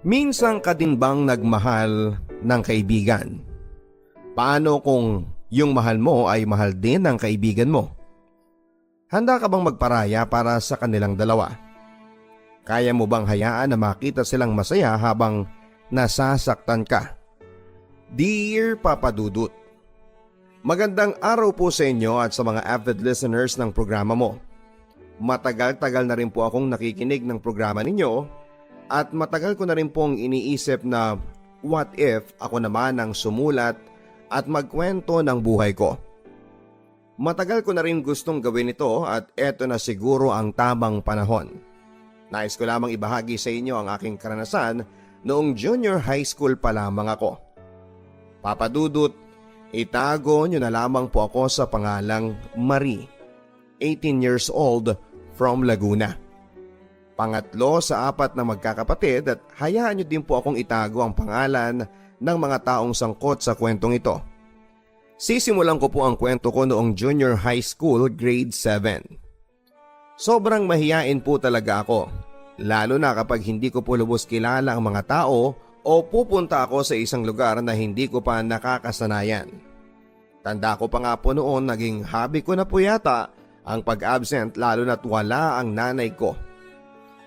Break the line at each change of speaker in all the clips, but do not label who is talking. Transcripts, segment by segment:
Minsan ka din bang nagmahal ng kaibigan? Paano kung yung mahal mo ay mahal din ng kaibigan mo? Handa ka bang magparaya para sa kanilang dalawa? Kaya mo bang hayaan na makita silang masaya habang nasasaktan ka? Dear Papa Dudut, magandang araw po sa inyo at sa mga avid listeners ng programa mo. Matagal-tagal na rin po akong nakikinig ng programa ninyo at matagal ko na rin pong iniisip na what if ako naman ang sumulat at magkwento ng buhay ko. Matagal ko na rin gustong gawin ito at eto na siguro ang tamang panahon. Nais ko lamang ibahagi sa inyo ang aking karanasan noong junior high school pa lamang ako. Papa Dudut, itago nyo na lamang po ako sa pangalang Marie, 18 years old from Laguna. Pangatlo sa apat na magkakapatid at hayaan nyo din po akong itago ang pangalan ng mga taong sangkot sa kwentong ito. Sisimulan ko po ang kwento ko noong junior high school grade 7. Sobrang mahiyain po talaga ako, lalo na kapag hindi ko po lubos kilala ang mga tao o pupunta ako sa isang lugar na hindi ko pa nakakasanayan. Tanda ko pa nga po noon naging hobby ko na po yata ang pag-absent lalo na't wala ang nanay ko.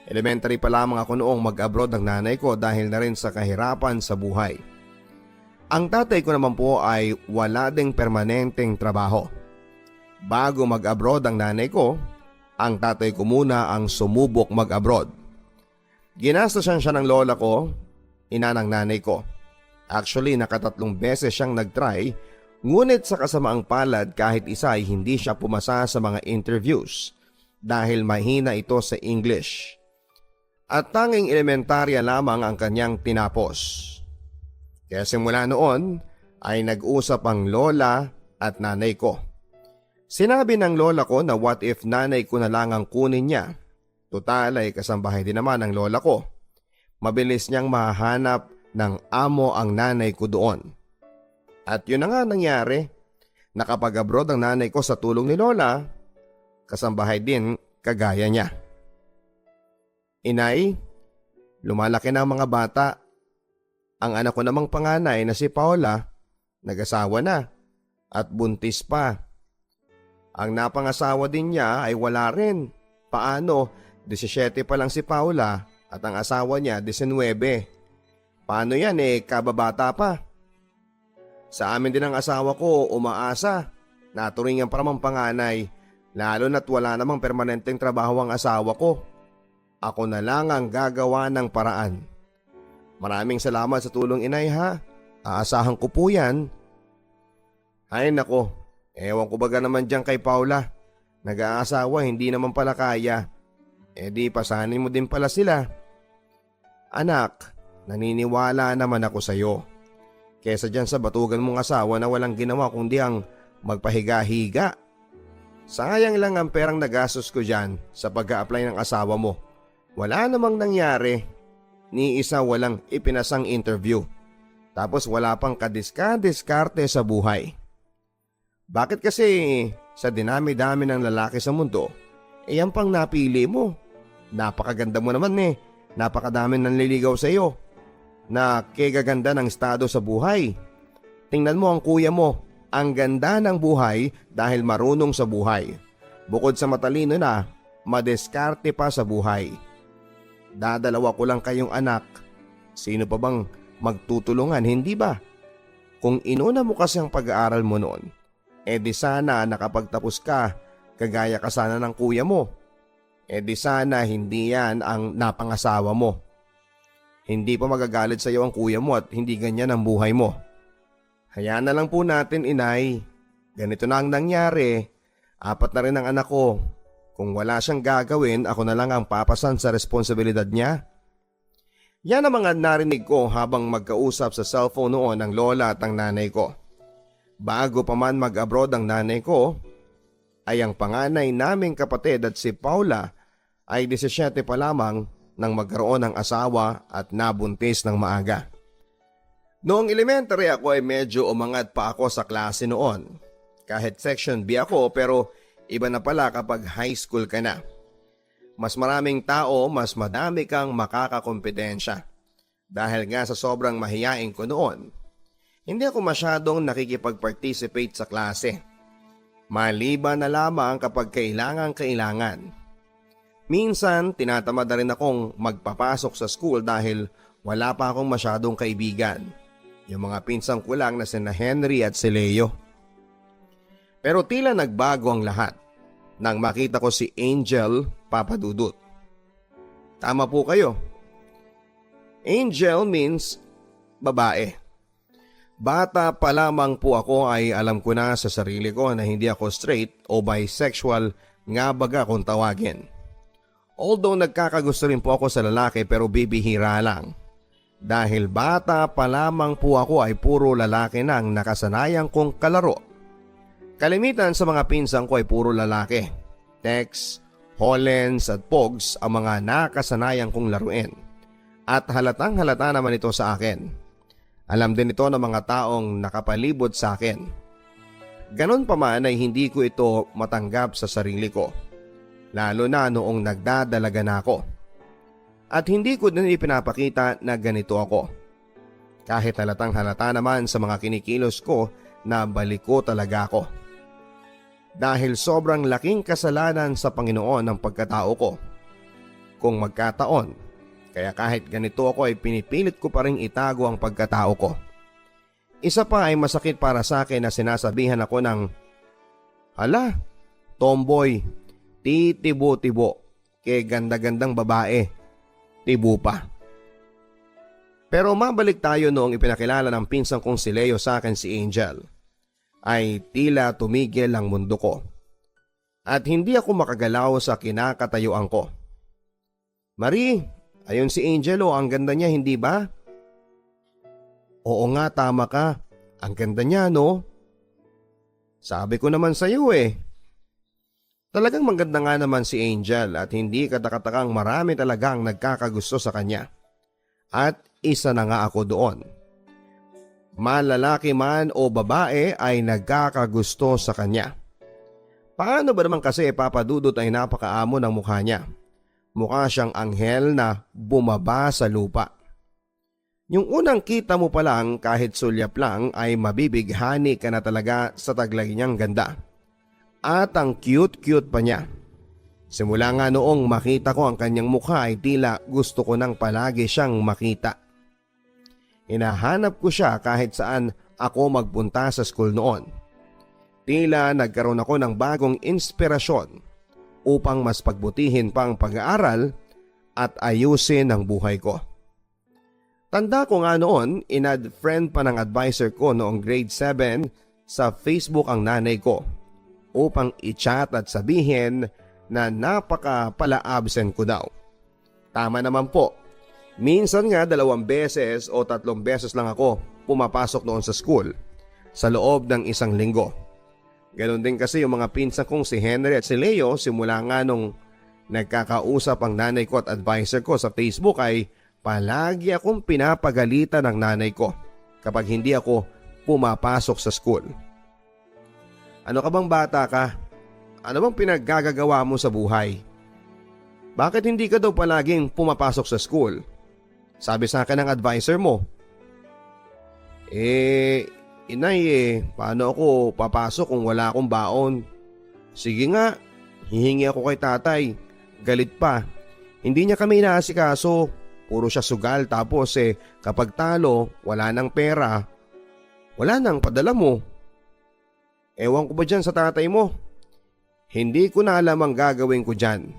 Elementary pa lamang ako noong mag-abroad ang nanay ko dahil na rin sa kahirapan sa buhay. Ang tatay ko naman po ay wala ding permanenteng trabaho. Bago mag-abroad ang nanay ko, ang tatay ko muna ang sumubok mag-abroad. Ginastosan siya ng lola ko, ina ng nanay ko. Actually, nakatatlong beses siyang nag-try, ngunit sa kasamaang palad kahit isa ay hindi siya pumasa sa mga interviews dahil mahina ito sa English. At tanging elementarya lamang ang kanyang tinapos. Kaya simula noon ay nag-usap ang lola at nanay ko. Sinabi ng lola ko na what if nanay ko na lang ang kunin niya. Tutal ay kasambahay din naman ang lola ko. Mabilis niyang mahanap ng amo ang nanay ko doon. At yun na nga nangyari. Nakapag-abroad ang nanay ko sa tulong ni lola, kasambahay din kagaya niya. Inay, lumalaki na ang mga bata. Ang anak ko namang panganay na si Paula, nag-asawa na at buntis pa. Ang napangasawa din niya ay wala rin. Paano? 17 pa lang si Paula at ang asawa niya 19. Paano yan kababata pa? Sa amin din ang asawa ko umaasa. Naturingan pa namang panganay, lalo na't wala namang permanenteng trabaho ang asawa ko. Ako na lang ang gagawa ng paraan. Maraming salamat sa tulong inay ha. Aasahan ko po yan. Ay nako, ewan ko baga naman dyan kay Paula. Nag-aasawa hindi naman pala kaya. Di pasanin mo din pala sila. Anak, naniniwala naman ako sa'yo. Kesa dyan sa batugan mong asawa na walang ginawa kundi ang magpahiga-higa. Sayang lang ang perang nagastos ko dyan sa pag-a-apply ng asawa mo. Wala namang nangyari, ni isa walang ipinasang interview. Tapos wala pang kadiska-diskarte sa buhay. Bakit kasi sa dinami-dami ng lalaki sa mundo, yan pang napili mo? Napakaganda mo naman napakadami nanliligaw sa iyo. Na kegaganda ng estado sa buhay. Tingnan mo ang kuya mo, ang ganda ng buhay dahil marunong sa buhay. Bukod sa matalino na, madiskarte pa sa buhay. Dadalawa ko lang kayong anak. Sino pa bang magtutulungan, hindi ba? Kung inuna mo kasi ang pag-aaral mo noon, di sana nakapagtapos ka, kagaya ka sana ng kuya mo. Di sana hindi yan ang napangasawa mo. Hindi pa magagalit sa iyo ang kuya mo at hindi ganyan ang buhay mo. Hayaan na lang po natin inay. Ganito na ang nangyari. 4 na rin ang anak ko. Kung wala siyang gagawin, ako na lang ang papasan sa responsibilidad niya. Yan ang mga narinig ko habang magkausap sa cellphone noon ang lola at ang nanay ko. Bago pa man mag-abroad ang nanay ko, ay ang panganay naming kapatid at si Paula ay 17 pa lamang nang magkaroon ng asawa at nabuntis ng maaga. Noong elementary ako ay medyo umangat pa ako sa klase noon. Kahit section B ako pero iba na pala kapag high school ka na. Mas maraming tao, mas madami kang makakakompetensya. Dahil nga sa sobrang mahiyain ko noon, hindi ako masyadong nakikipag-participate sa klase. Maliban na lamang kapag kailangan. Minsan, tinatamad na rin akong magpapasok sa school dahil wala pa akong masyadong kaibigan. Yung mga pinsang ko lang na sina Henry at si Leo. Pero tila nagbago ang lahat nang makita ko si Angel Papadudut. Tama po kayo. Angel means babae. Bata pa lamang po ako ay alam ko na sa sarili ko na hindi ako straight o bisexual nga baga kung tawagin. Although nagkakagusto rin po ako sa lalaki pero bibihira lang. Dahil bata pa lamang po ako ay puro lalaki nang nakasanayan kong kalaro. Kalimitan sa mga pinsang ko ay puro lalaki. Tex, Hollens at Pogs ang mga nakasanayan kong laruin. At halatang halata naman ito sa akin. Alam din ito ng mga taong nakapalibot sa akin. Ganon pa man ay hindi ko ito matanggap sa sarili ko. Lalo na noong nagdadalaga na ako. At hindi ko din ipinapakita na ganito ako. Kahit halatang halata naman sa mga kinikilos ko na baliko talaga ako. Dahil sobrang laking kasalanan sa Panginoon ang pagkatao ko. Kung magkataon, kaya kahit ganito ako ay pinipilit ko pa rin itago ang pagkatao ko. Isa pa ay masakit para sa akin na sinasabihan ako ng, "Hala, tomboy, titibo-tibo, kay ganda-gandang babae, tibo pa." Pero mabalik tayo noong ipinakilala ng pinsang kong si Leo sa akin si Angel, ay tila tumigil ang mundo ko. At hindi ako makagalaw sa kinakatayuan ko. "Marie, ayun si Angel, ang ganda niya, hindi ba?" "Oo nga, tama ka. Ang ganda niya, no?" "Sabi ko naman sa iyo eh." Talagang maganda nga naman si Angel at hindi katakatakang marami talagang nagkakagusto sa kanya. At isa na nga ako doon. Malalaki man o babae ay nagkakagusto sa kanya. Paano ba naman kasi Papadudut ay napakaamo ng mukha niya? Mukha siyang anghel na bumaba sa lupa. Yung unang kita mo pa lang kahit sulyap lang ay mabibighani ka na talaga sa taglay niyang ganda. At ang cute-cute pa niya. Simula nga noong makita ko ang kanyang mukha ay tila gusto ko nang palagi siyang makita. Hinahanap ko siya kahit saan ako magpunta sa school noon. Tila nagkaroon ako ng bagong inspirasyon upang mas pagbutihin pa ang pag-aaral at ayusin ang buhay ko. Tanda ko nga noon, in-add friend pa ng advisor ko noong grade 7 sa Facebook ang nanay ko upang i-chat at sabihin na napaka pala absent ko daw. Tama naman po. Minsan nga 2 beses o 3 beses lang ako pumapasok noon sa school sa loob ng 1 linggo. Ganon din kasi yung mga pinsan kong si Henry at si Leo simula nga nung nagkakausap ang nanay ko at advisor ko sa Facebook ay palagi akong pinapagalitan ng nanay ko kapag hindi ako pumapasok sa school. "Ano ka bang bata ka? Ano bang pinaggagawa mo sa buhay? Bakit hindi ka daw palaging pumapasok sa school?" Sabi sa akin ng advisor mo. Inay paano ako papasok kung wala akong baon?" "Sige nga, hihingi ako kay tatay." Galit pa. Hindi niya kami inaasikaso. Puro siya sugal tapos kapag talo wala nang pera. Wala nang padala mo. Ewan ko ba dyan sa tatay mo? Hindi ko na alam ang gagawin ko dyan.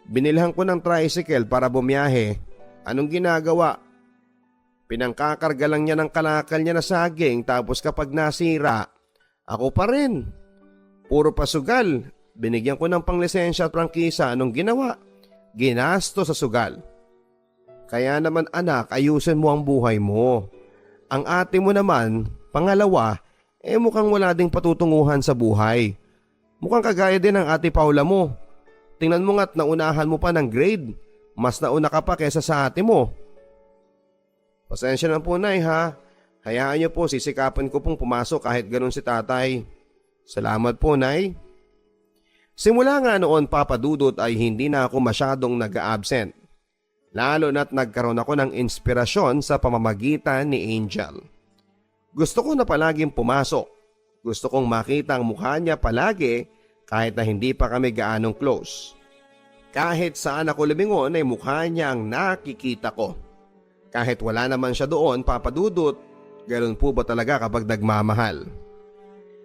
Binilhan ko ng tricycle para bumiyahe. Anong ginagawa? Pinangkakarga lang niya ng kalakal niya na saging tapos kapag nasira, ako pa rin. Puro pasugal. Binigyan ko ng panglisensya at prangkisa. Anong ginawa? Ginasto sa sugal. Kaya naman anak, ayusin mo ang buhay mo. Ang ate mo naman, pangalawa, mukhang wala ding patutunguhan sa buhay. Mukhang kagaya din ng ate Paula mo. Tingnan mo nga't naunahan mo pa ng grade. Mas nauna ka pa kesa sa ate mo. Pasensya na po, Nay, ha. Hayaan niyo po, sisikapan ko pong pumasok kahit ganun si tatay. Salamat po, Nay. Simula nga noon Papadudut ay hindi na ako masyadong nag-a-absent. Lalo na't nagkaroon ako ng inspirasyon sa pamamagitan ni Angel. Gusto ko na palaging pumasok. Gusto kong makita ang mukha niya palagi kahit na hindi pa kami gaanong close. Kahit saan ako lumingon ay mukha niya ang nakikita ko. Kahit wala naman siya doon, Papa Dudut, ganun po ba talaga kapag nagmamahal?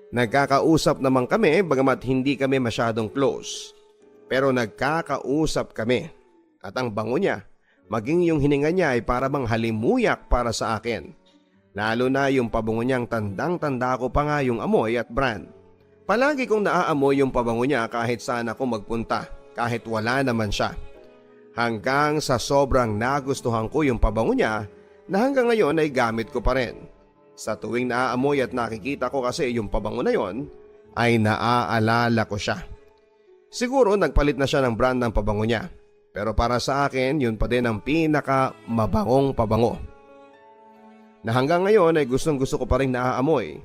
Nagkakausap naman kami bagamat hindi kami masyadong close. Pero nagkakausap kami at ang bango niya, maging yung hininga niya ay para bang halimuyak para sa akin. Lalo na yung pabango niyang tandang-tanda ko pa nga yung amoy at brand. Palagi kong naaamoy yung pabango niya kahit saan ako magpunta, kahit wala naman siya. Hanggang sa sobrang nagustuhan ko yung pabango niya na hanggang ngayon ay gamit ko pa rin. Sa tuwing naaamoy at nakikita ko kasi yung pabango na yon, ay naaalala ko siya. Siguro nagpalit na siya ng brand ng pabango niya. Pero para sa akin, yun pa din ang pinaka mabangong pabango. Na hanggang ngayon ay gustong gusto ko pa rin naaamoy.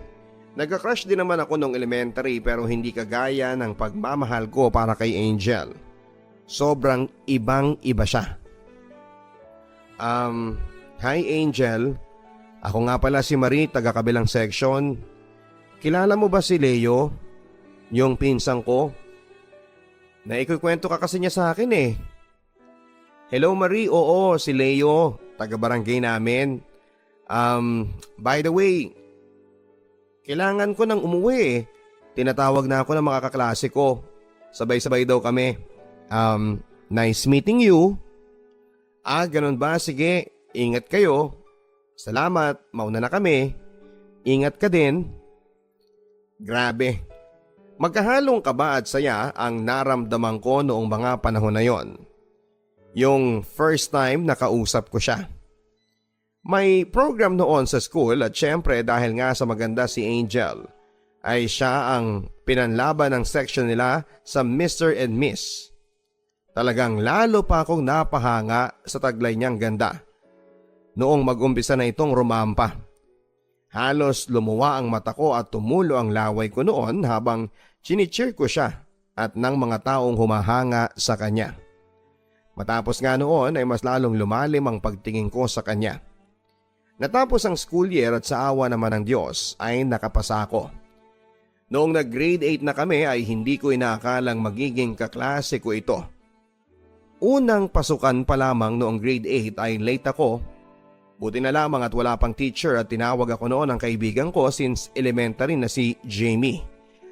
Nagka-crush din naman ako nung elementary pero hindi kagaya ng pagmamahal ko para kay Angel. Sobrang ibang-iba siya. Hi Angel. Ako nga pala si Marie, taga-kabilang section. Kilala mo ba si Leo? Yung pinsang ko? Naikukwento ka kasi niya sa akin eh. Hello Marie, oo, si Leo, taga-barangay namin. By the way, kailangan ko nang umuwi eh. Tinatawag na ako ng mga kaklase ko. Sabay-sabay daw kami. Nice meeting you. Ganun ba? Sige, ingat kayo. Salamat, mauna na kami. Ingat ka din. Grabe. Magkahalong kaba at saya ang naramdaman ko noong mga panahon na yon. Yung first time nakausap ko siya. May program noon sa school at syempre dahil nga sa maganda si Angel, ay siya ang pinanlaban ng section nila sa Mr. and Miss. Talagang lalo pa akong napahanga sa taglay niyang ganda. Noong mag-umpisa na itong rumampa. Halos lumuwa ang mata ko at tumulo ang laway ko noon habang chinicheer ko siya at ng mga taong humahanga sa kanya. Matapos nga noon ay mas lalong lumalim ang pagtingin ko sa kanya. Natapos ang school year at sa awa naman ng Diyos ay nakapasa ako. Noong nag-grade 8 na kami ay hindi ko inaakalang magiging kaklase ko ito. Unang pasukan pa lamang noong grade 8 ay late ako. Buti na lamang at wala pang teacher at tinawag ako noon ng kaibigan ko since elementary na si Jamie.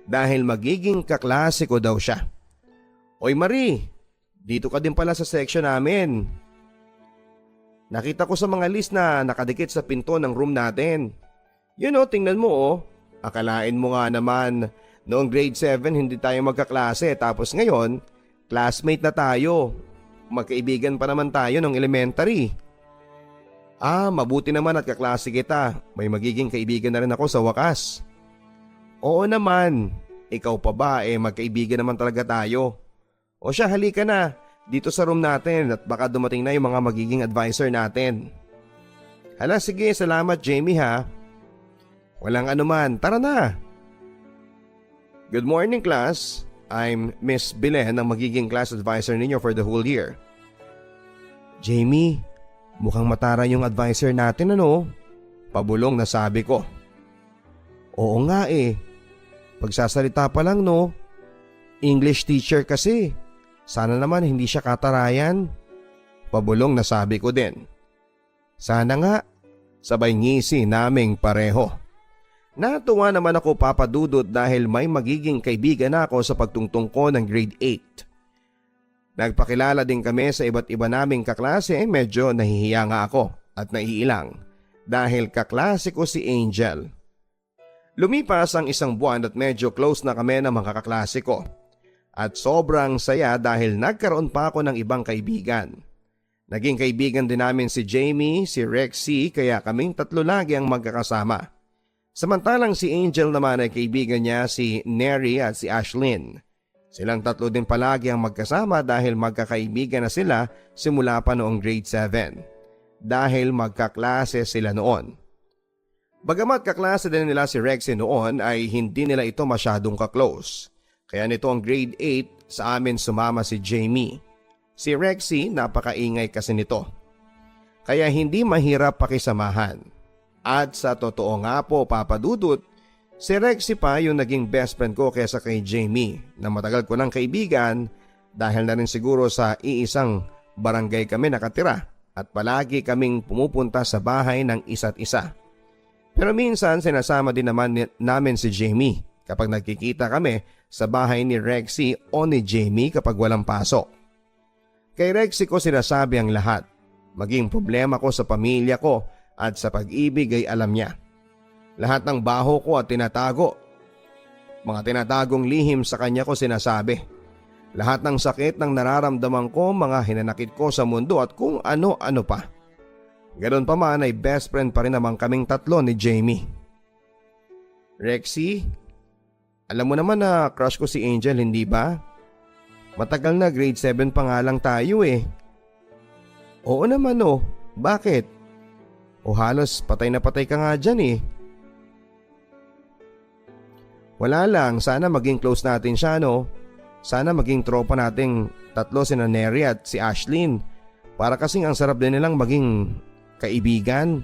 Dahil magiging kaklase ko daw siya. Oy Marie, dito ka din pala sa section namin. Nakita ko sa mga list na nakadikit sa pinto ng room natin. Yun tingnan mo Akalain mo nga naman, noong grade 7 hindi tayo magkaklase tapos ngayon, classmate na tayo. Magkaibigan pa naman tayo nung elementary. Mabuti naman at kaklase kita. May magiging kaibigan na rin ako sa wakas. Oo naman, ikaw pa ba magkaibigan naman talaga tayo. O siya, halika na dito sa room natin at baka dumating na yung mga magiging advisor natin. Hala sige, salamat Jamie ha. Walang anuman, tara na. Good morning class, I'm Miss Belen ang magiging class advisor ninyo for the whole year. Jamie, mukhang matara yung advisor natin ano? Pabulong na sabi ko. Oo nga pagsasalita pa lang no. English teacher kasi. Sana naman hindi siya katarayan. Pabulong na sabi ko din. Sana nga, sabay ngisi naming pareho. Natuwa naman ako Papa Dudut dahil may magiging kaibigan ako sa pagtungtong ko ng grade 8. Nagpakilala din kami sa iba't iba naming kaklase, medyo nahihiya nga ako at naiilang dahil kaklase ko si Angel. Lumipas ang isang buwan at medyo close na kami ng mga kaklase ko. At sobrang saya dahil nagkaroon pa ako ng ibang kaibigan. Naging kaibigan din namin si Jamie, si Rexy kaya kaming tatlo lagi ang magkakasama. Samantalang si Angel naman ay kaibigan niya si Neri at si Ashlyn. Silang tatlo din palagi ang magkasama dahil magkakaibigan na sila simula pa noong grade 7. Dahil magkaklase sila noon. Bagamat kaklase din nila si Rexy noon ay hindi nila ito masyadong kaklose. Kaya nito ang grade 8 sa amin sumama si Jamie. Si Rexy napakaingay kasi nito. Kaya hindi mahirap pakisamahan. At sa totoo nga po, Papa Dudut, si Rexy pa yung naging best friend ko kesa kay Jamie na matagal ko ng kaibigan dahil na rin siguro sa iisang barangay kami nakatira at palagi kaming pumupunta sa bahay ng isa't isa. Pero minsan sinasama din naman namin si Jamie kapag nagkikita kami sa bahay ni Rexy o ni Jamie kapag walang pasok. Kay Rexy ko sinasabi ang lahat, maging problema ko sa pamilya ko at sa pag-ibig ay alam niya. Lahat ng baho ko at tinatago, mga tinatagong lihim sa kanya ko sinasabi. Lahat ng sakit ng nararamdaman ko, mga hinanakit ko sa mundo at kung ano-ano pa. Ganon pa man ay best friend pa rin naman kaming tatlo ni Jamie. Rexy, alam mo naman na crush ko si Angel, hindi ba? Matagal na, grade 7 pa nga lang tayo eh. Oo naman oh, bakit? O halos patay na patay ka nga dyan eh. Wala lang, sana maging close natin siya no. Sana maging tropa nating tatlo si Neri at si Ashlyn. Para kasing ang sarap din nilang maging kaibigan.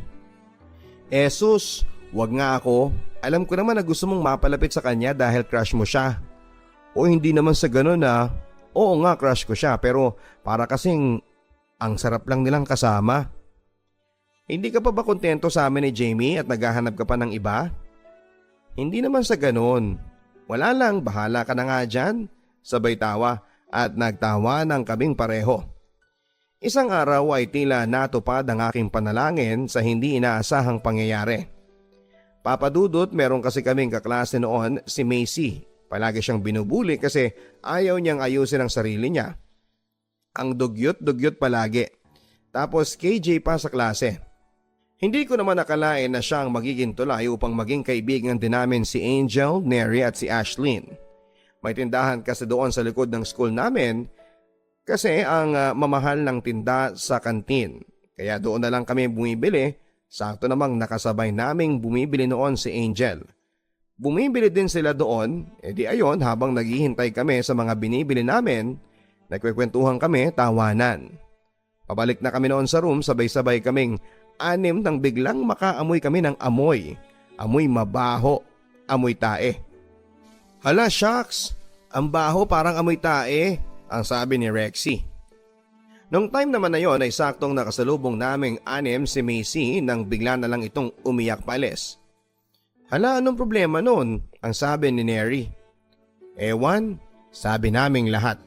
Sus, wag nga ako. Alam ko naman na gusto mong mapalapit sa kanya dahil crush mo siya. O hindi naman sa ganun ah. Oo nga, crush ko siya pero para kasing ang sarap lang nilang kasama. Hindi ka pa ba kontento sa amin ni Jamie at naghahanap ka pa ng iba? Hindi naman sa ganun. Wala lang, bahala ka na nga dyan. Sabay tawa at nagtawa ng kaming pareho. Isang araw ay tila natupad ang aking panalangin sa hindi inaasahang pangyayari. Papa Dudut, meron kasi kaming kaklase noon si Macy. Palagi siyang binubuli kasi ayaw niyang ayusin ang sarili niya. Ang dugyot-dugyot palagi. Tapos KJ pa sa klase. Hindi ko naman nakalain na siyang magiging tulay upang maging kaibigan din namin si Angel, Neri at si Ashlyn. May tindahan kasi doon sa likod ng school namin kasi ang mamahal ng tinda sa kantin. Kaya doon na lang kami bumibili. Sakto namang nakasabay naming bumibili noon si Angel. Bumibili din sila doon, edi ayon habang naghihintay kami sa mga binibili namin, nagkwekwentuhan kami, tawanan. Pabalik na kami noon sa room, sabay-sabay kaming anim nang biglang makaamoy kami ng amoy. Amoy mabaho, amoy tae. Hala shucks, ang baho parang amoy tae, ang sabi ni Rexy. Nung time naman na yon ay saktong nakasalubong naming anim si Macy nang bigla na lang itong umiyak palis. Hala, anong problema nun? Ang sabi ni Neri. Ewan, sabi naming lahat.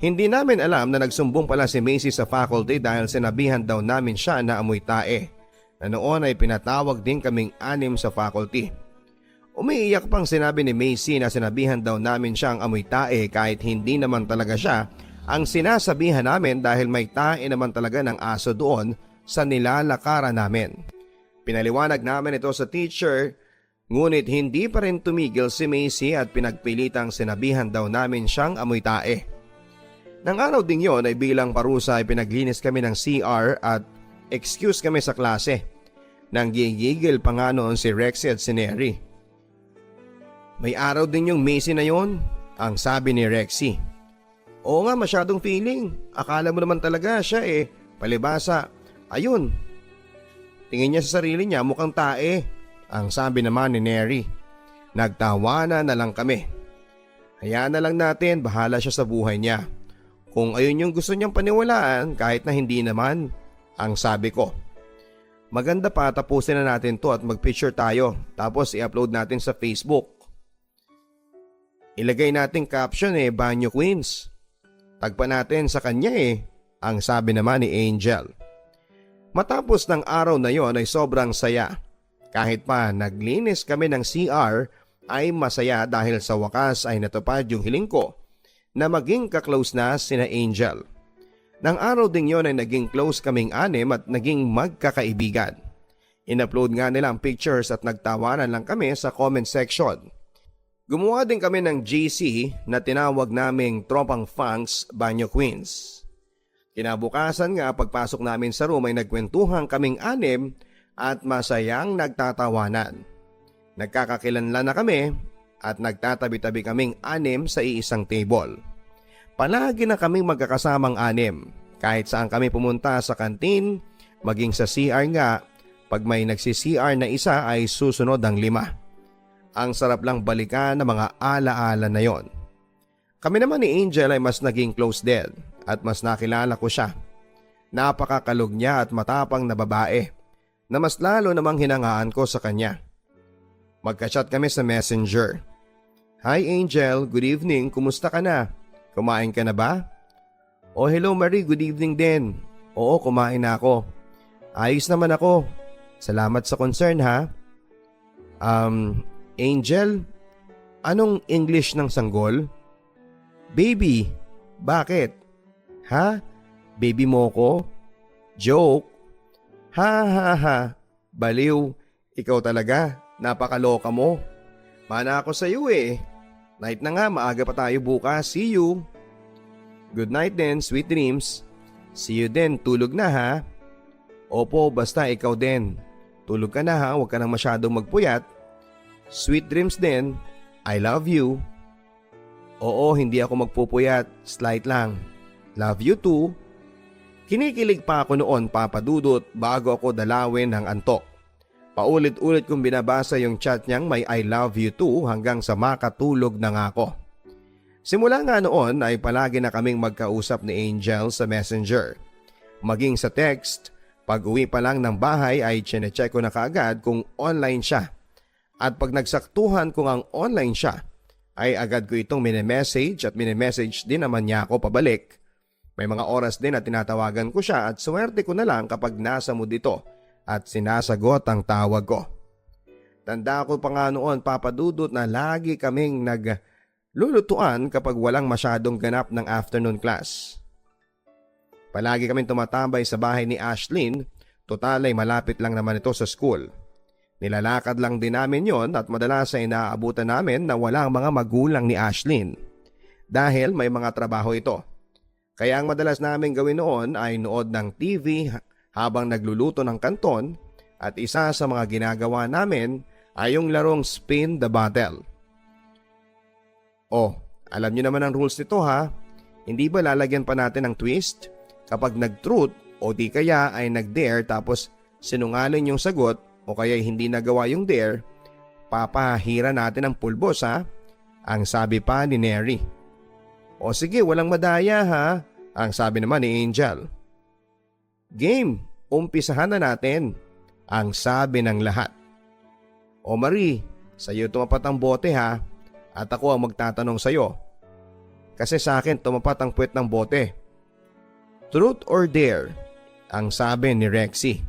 Hindi namin alam na nagsumbong pala si Macy sa faculty dahil sinabihan daw namin siya na amoy tae. Na noon ay pinatawag din kaming anim sa faculty. Umiiyak pang sinabi ni Macy na sinabihan daw namin siyang amoy tae kahit hindi naman talaga siya ang sinasabihan namin dahil may tae naman talaga ng aso doon sa nilalakaran namin. Pinaliwanag namin ito sa teacher, ngunit hindi pa rin tumigil si Macy at pinagpilitang sinabihan daw namin siyang amoy tae. Nang araw ding yon ay bilang parusa ay pinaglinis kami ng CR at excuse kami sa klase. Nang gigigil pa nga noon si Rexy at si Neri. May araw din yung Macy na yon, ang sabi ni Rexy. Oo nga, masyadong feeling. Akala mo naman talaga siya eh. Palibasa, ayun. Tingin niya sa sarili niya mukhang tae, ang sabi naman ni Neri. Nagtawanan na lang kami. Hayaan na lang natin, bahala siya sa buhay niya. Kung ayun yung gusto niyang paniwalaan kahit na hindi naman, ang sabi ko. Maganda pa, tapusin na natin to at mag-picture tayo tapos i-upload natin sa Facebook. Ilagay natin caption Banyo Queens. Tagpa natin sa kanya ang sabi naman ni Angel. Matapos ng araw na yon ay sobrang saya. Kahit pa naglinis kami ng CR ay masaya dahil sa wakas ay natupad yung hiling ko na maging kaklose na sina Angel. Nang araw ding yon ay naging close kaming anim at naging magkakaibigan. In-upload nga nila ang pictures at nagtawanan lang kami sa comment section. Gumawa din kami ng GC na tinawag naming Tropang Funks Banyo Queens. Kinabukasan nga pagpasok namin sa room ay nagkwentuhan kaming anim at masayang nagtatawanan. Nagkakakilanlan na kami at nagtatabi-tabi kaming anim sa iisang table. Palagi na kaming magkakasamang anim. Kahit saan kami pumunta sa kantin, maging sa CR nga, pag may nagsi-CR na isa ay susunod ang 5. Ang sarap lang balikan ng mga alaala na yon. Kami naman ni Angel ay mas naging close din at mas nakilala ko siya. Napakakalog niya at matapang na babae na mas lalo namang hinangaan ko sa kanya. Magka-chat kami sa Messenger. Hi Angel, good evening, kumusta ka na? Kumain ka na ba? Oh hello Marie, good evening din. Oo, kumain na ako. Ayos naman ako. Salamat sa concern ha. Angel, anong English ng sanggol? Baby, bakit? Ha? Baby mo ko? Joke? Ha ha ha, baliw, ikaw talaga, napakaloka mo. Mana ako sa iyo eh. Night na nga, maaga pa tayo bukas, see you. Good night then, sweet dreams. See you then, tulog na ha. Opo, basta ikaw din. Tulog ka na ha, huwag ka nang masyadong magpuyat. Sweet dreams din, I love you. Oo, hindi ako magpupuyat, slight lang. Love you too. Kinikilig pa ako noon, Papa Dudut, bago ako dalawin ng antok. Paulit-ulit kong binabasa yung chat niyang may I love you too hanggang sa makatulog na nga ako. Simula nga noon ay palagi na kaming magkausap ni Angel sa Messenger. Maging sa text, pag uwi pa lang ng bahay ay chinecheck ko na kaagad kung online siya. At pag nagsaktuhan kung ang online siya, ay agad ko itong mini-message at mini-message din naman niya ako pabalik. May mga oras din na tinatawagan ko siya at swerte ko na lang kapag nasa mood ito at sinasagot ang tawag ko. Tanda ko pa nga noon, Papa Dudut, na lagi kaming naglulutuan kapag walang masyadong ganap ng afternoon class. Palagi kaming tumatambay sa bahay ni Ashlyn, total ay malapit lang naman ito sa school. Nilalakad lang din namin yon at madalas ay naaabutan namin na walang mga magulang ni Ashlyn dahil may mga trabaho ito. Kaya ang madalas namin gawin noon ay nood ng TV habang nagluluto ng kanton at isa sa mga ginagawa namin ay yung larong spin the bottle. Oh, alam niyo naman ang rules nito ha. Hindi ba lalagyan pa natin ng twist? Kapag nag-truth o di kaya ay nag-dare tapos sinungaling yung sagot o kaya hindi nagawa yung dare, papahira natin ang pulbos ha. Ang sabi pa ni Neri. O sige, walang madaya ha. Ang sabi naman ni Angel. Game, umpisahan na natin. Ang sabi ng lahat. O Marie, sa'yo tumapat ang bote ha. At ako ang magtatanong sa'yo. Kasi sa akin tumapat ang puwet ng bote. Truth or dare? Ang sabi ni Rexy.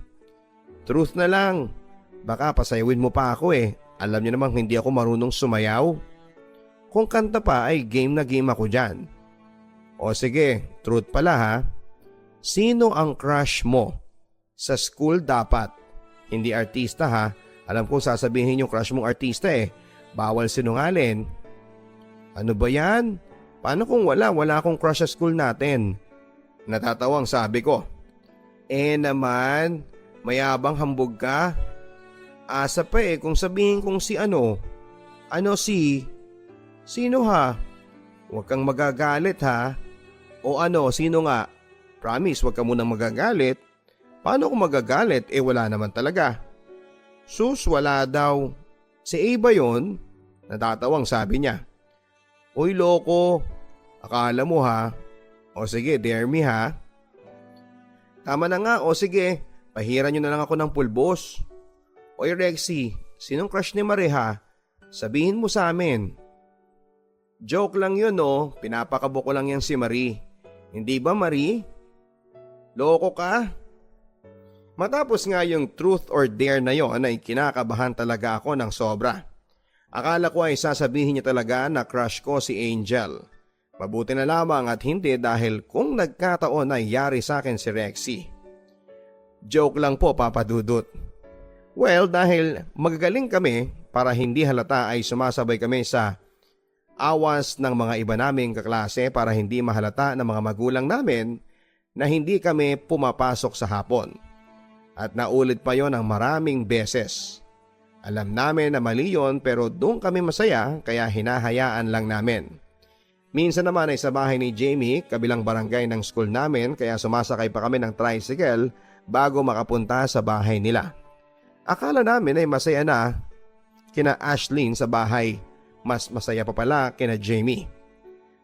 Truth na lang. Baka pasayawin mo pa ako eh. Alam niyo namang hindi ako marunong sumayaw. Kung kanta pa ay game na game ako dyan. O sige, truth pala ha. Sino ang crush mo? Sa school dapat. Hindi artista ha. Alam ko sasabihin yung crush mong artista eh. Bawal sinungalin. Ano ba yan? Paano kung wala akong crush sa school natin? Natatawang sabi ko. Naman, mayabang hambog ka. Asa pa eh kung sabihin kong si ano. Ano si? Sino ha? Huwag kang magagalit ha. O ano, sino nga? Promise, huwag ka munang magagalit. Paano kung magagalit? Wala naman talaga. Sus, wala daw. Si A ba yun? Natatawang sabi niya. Uy loko, akala mo ha. O sige, dare me ha. Tama na nga, o sige, pahiran nyo na lang ako ng pulbos. Oy Rexy, sinong crush ni Marie ha? Sabihin mo sa amin. Joke lang yun no, pinapakabo ko lang yan si Marie. Hindi ba Marie? Loko ka? Matapos nga yung truth or dare na yon ay kinakabahan talaga ako ng sobra. Akala ko ay sasabihin niya talaga na crush ko si Angel. Mabuti na lamang at hindi dahil kung nagkataon ay yari sa akin si Rexy. Joke lang po Papa Dudut. Well, dahil magagaling kami para hindi halata ay sumasabay kami sa awas ng mga iba naming kaklase para hindi mahalata ng mga magulang namin na hindi kami pumapasok sa hapon. At naulit pa yon ng maraming beses. Alam namin na mali yon pero doon kami masaya kaya hinahayaan lang namin. Minsan naman ay sa bahay ni Jamie, kabilang barangay ng school namin, kaya sumasakay pa kami ng tricycle bago makapunta sa bahay nila. Akala namin ay masaya na kina Ashlyn sa bahay. Mas masaya pa pala kina Jamie.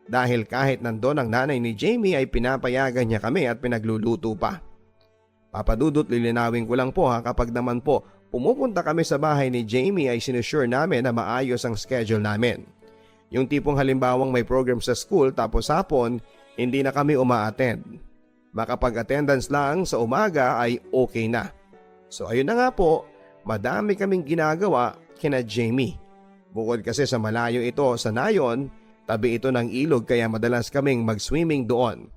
Dahil kahit nandun ang nanay ni Jamie ay pinapayagan niya kami at pinagluluto pa. Papadudot, lilinawin ko lang po kapag naman po pumupunta kami sa bahay ni Jamie ay sinusure namin na maayos ang schedule namin. Yung tipong halimbawang may program sa school tapos hapon, hindi na kami uma-attend. Makapag-attendance lang sa umaga ay okay na. So ayun na nga po, madami kaming ginagawa kina Jamie. Bukod kasi sa malayo ito sa Nayon, tabi ito ng ilog kaya madalas kaming mag-swimming doon.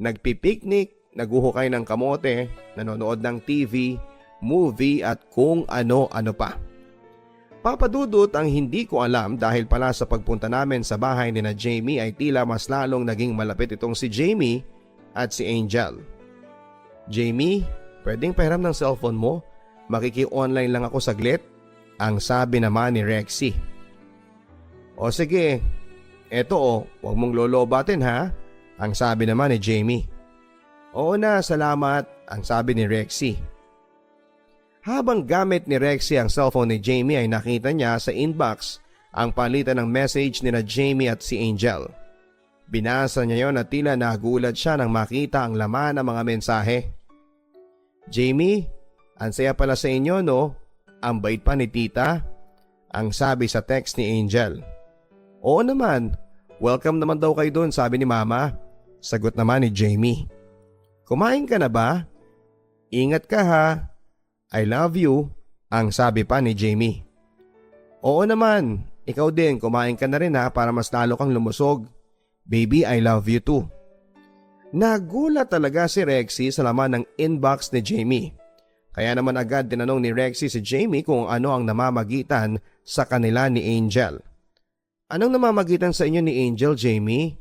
Nagpipiknik, naguhukay ng kamote, nanonood ng TV, movie at kung ano-ano pa. Papadudot, ang hindi ko alam dahil pala sa pagpunta namin sa bahay ni na Jamie ay tila mas lalong naging malapit itong si Jamie at si Angel. Jamie, pwedeng pahiram ng cellphone mo? Makiki-online lang ako saglit, ang sabi naman ni Rexy. O sige, eto huwag mong lolobatin ha, ang sabi naman ni Jamie. Oo na, salamat, ang sabi ni Rexy. Habang gamit ni Rexy ang cellphone ni Jamie ay nakita niya sa inbox ang palitan ng message ni na Jamie at si Angel. Binasa niya yon at tila nagulat siya nang makita ang laman ng mga mensahe. Jamie, ang saya pala sa inyo no? Ang bait pa ni tita, ang sabi sa text ni Angel. Oo naman, welcome naman daw kayo doon, sabi ni mama. Sagot naman ni Jamie. Kumain ka na ba? Ingat ka ha. I love you, ang sabi pa ni Jamie. Oo naman, ikaw din, kumain ka na rin ha para mas lalo kang lumusog. Baby, I love you too. Nagulat talaga si Rexy sa laman ng inbox ni Jamie. Kaya naman agad tinanong ni Rexy si Jamie kung ano ang namamagitan sa kanila ni Angel. Anong namamagitan sa inyo ni Angel, Jamie?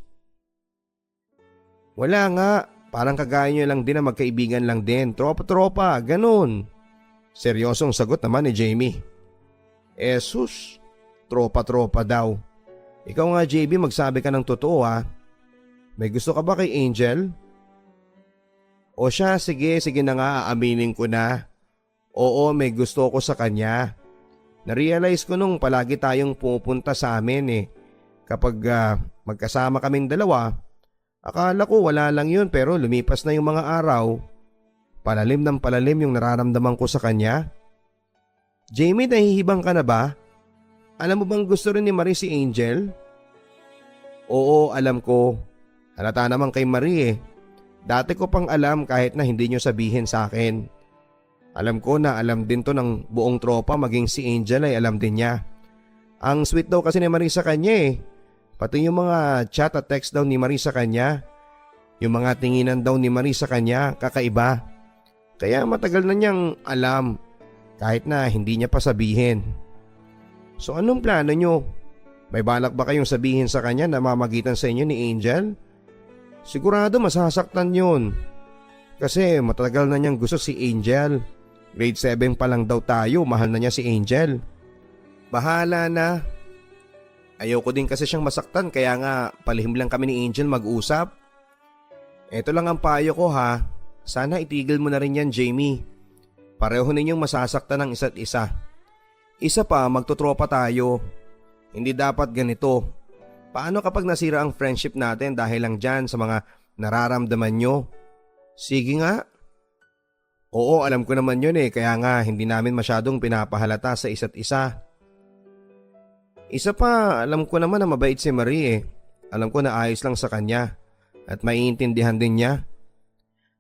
Wala nga, parang kagaya nyo lang din na magkaibigan lang din, tropa-tropa, ganun. Seryosong sagot naman ni Jamie. Sus, tropa-tropa daw. Ikaw nga JB, magsabi ka ng totoo ha. May gusto ka ba kay Angel? O siya, sige na nga, aaminin ko na. Oo, may gusto ko sa kanya. Na-realize ko nung palagi tayong pupunta sa amin Kapag magkasama kaming dalawa, akala ko wala lang yun pero lumipas na yung mga araw. Palalim ng palalim yung nararamdaman ko sa kanya. Jamie, nahihibang ka na ba? Alam mo bang gusto rin ni Marie si Angel? Oo, alam ko. Halata naman kay Marie Dati ko pang alam kahit na hindi nyo sabihin sa akin. Alam ko na alam din to ng buong tropa, maging si Angel ay alam din niya. Ang sweet daw kasi ni Marie sa kanya Pati yung mga chat at text daw ni Marie sa kanya. Yung mga tinginan daw ni Marie sa kanya, kakaiba. Kaya matagal na niyang alam kahit na hindi niya pa sabihin. So anong plano nyo? May balak ba kayong sabihin sa kanya na mamagitan sa inyo ni Angel? Sigurado masasaktan yun. Kasi matagal na niyang gusto si Angel. Grade 7 pa lang daw tayo, mahal na niya si Angel. Bahala na. Ayoko din kasi siyang masaktan kaya nga palihim lang kami ni Angel mag-usap. Ito lang ang payo ko ha. Sana itigil mo na rin yan, Jamie. Pareho ninyong masasaktan ng isa't isa. Isa pa, magtutropa tayo. Hindi dapat ganito. Paano kapag nasira ang friendship natin dahil lang dyan sa mga nararamdaman nyo? Sige nga. Oo, alam ko naman yun kaya nga hindi namin masyadong pinapahalata sa isa't isa. Isa pa, alam ko naman na mabait si Marie Alam ko na ayos lang sa kanya at maiintindihan din niya.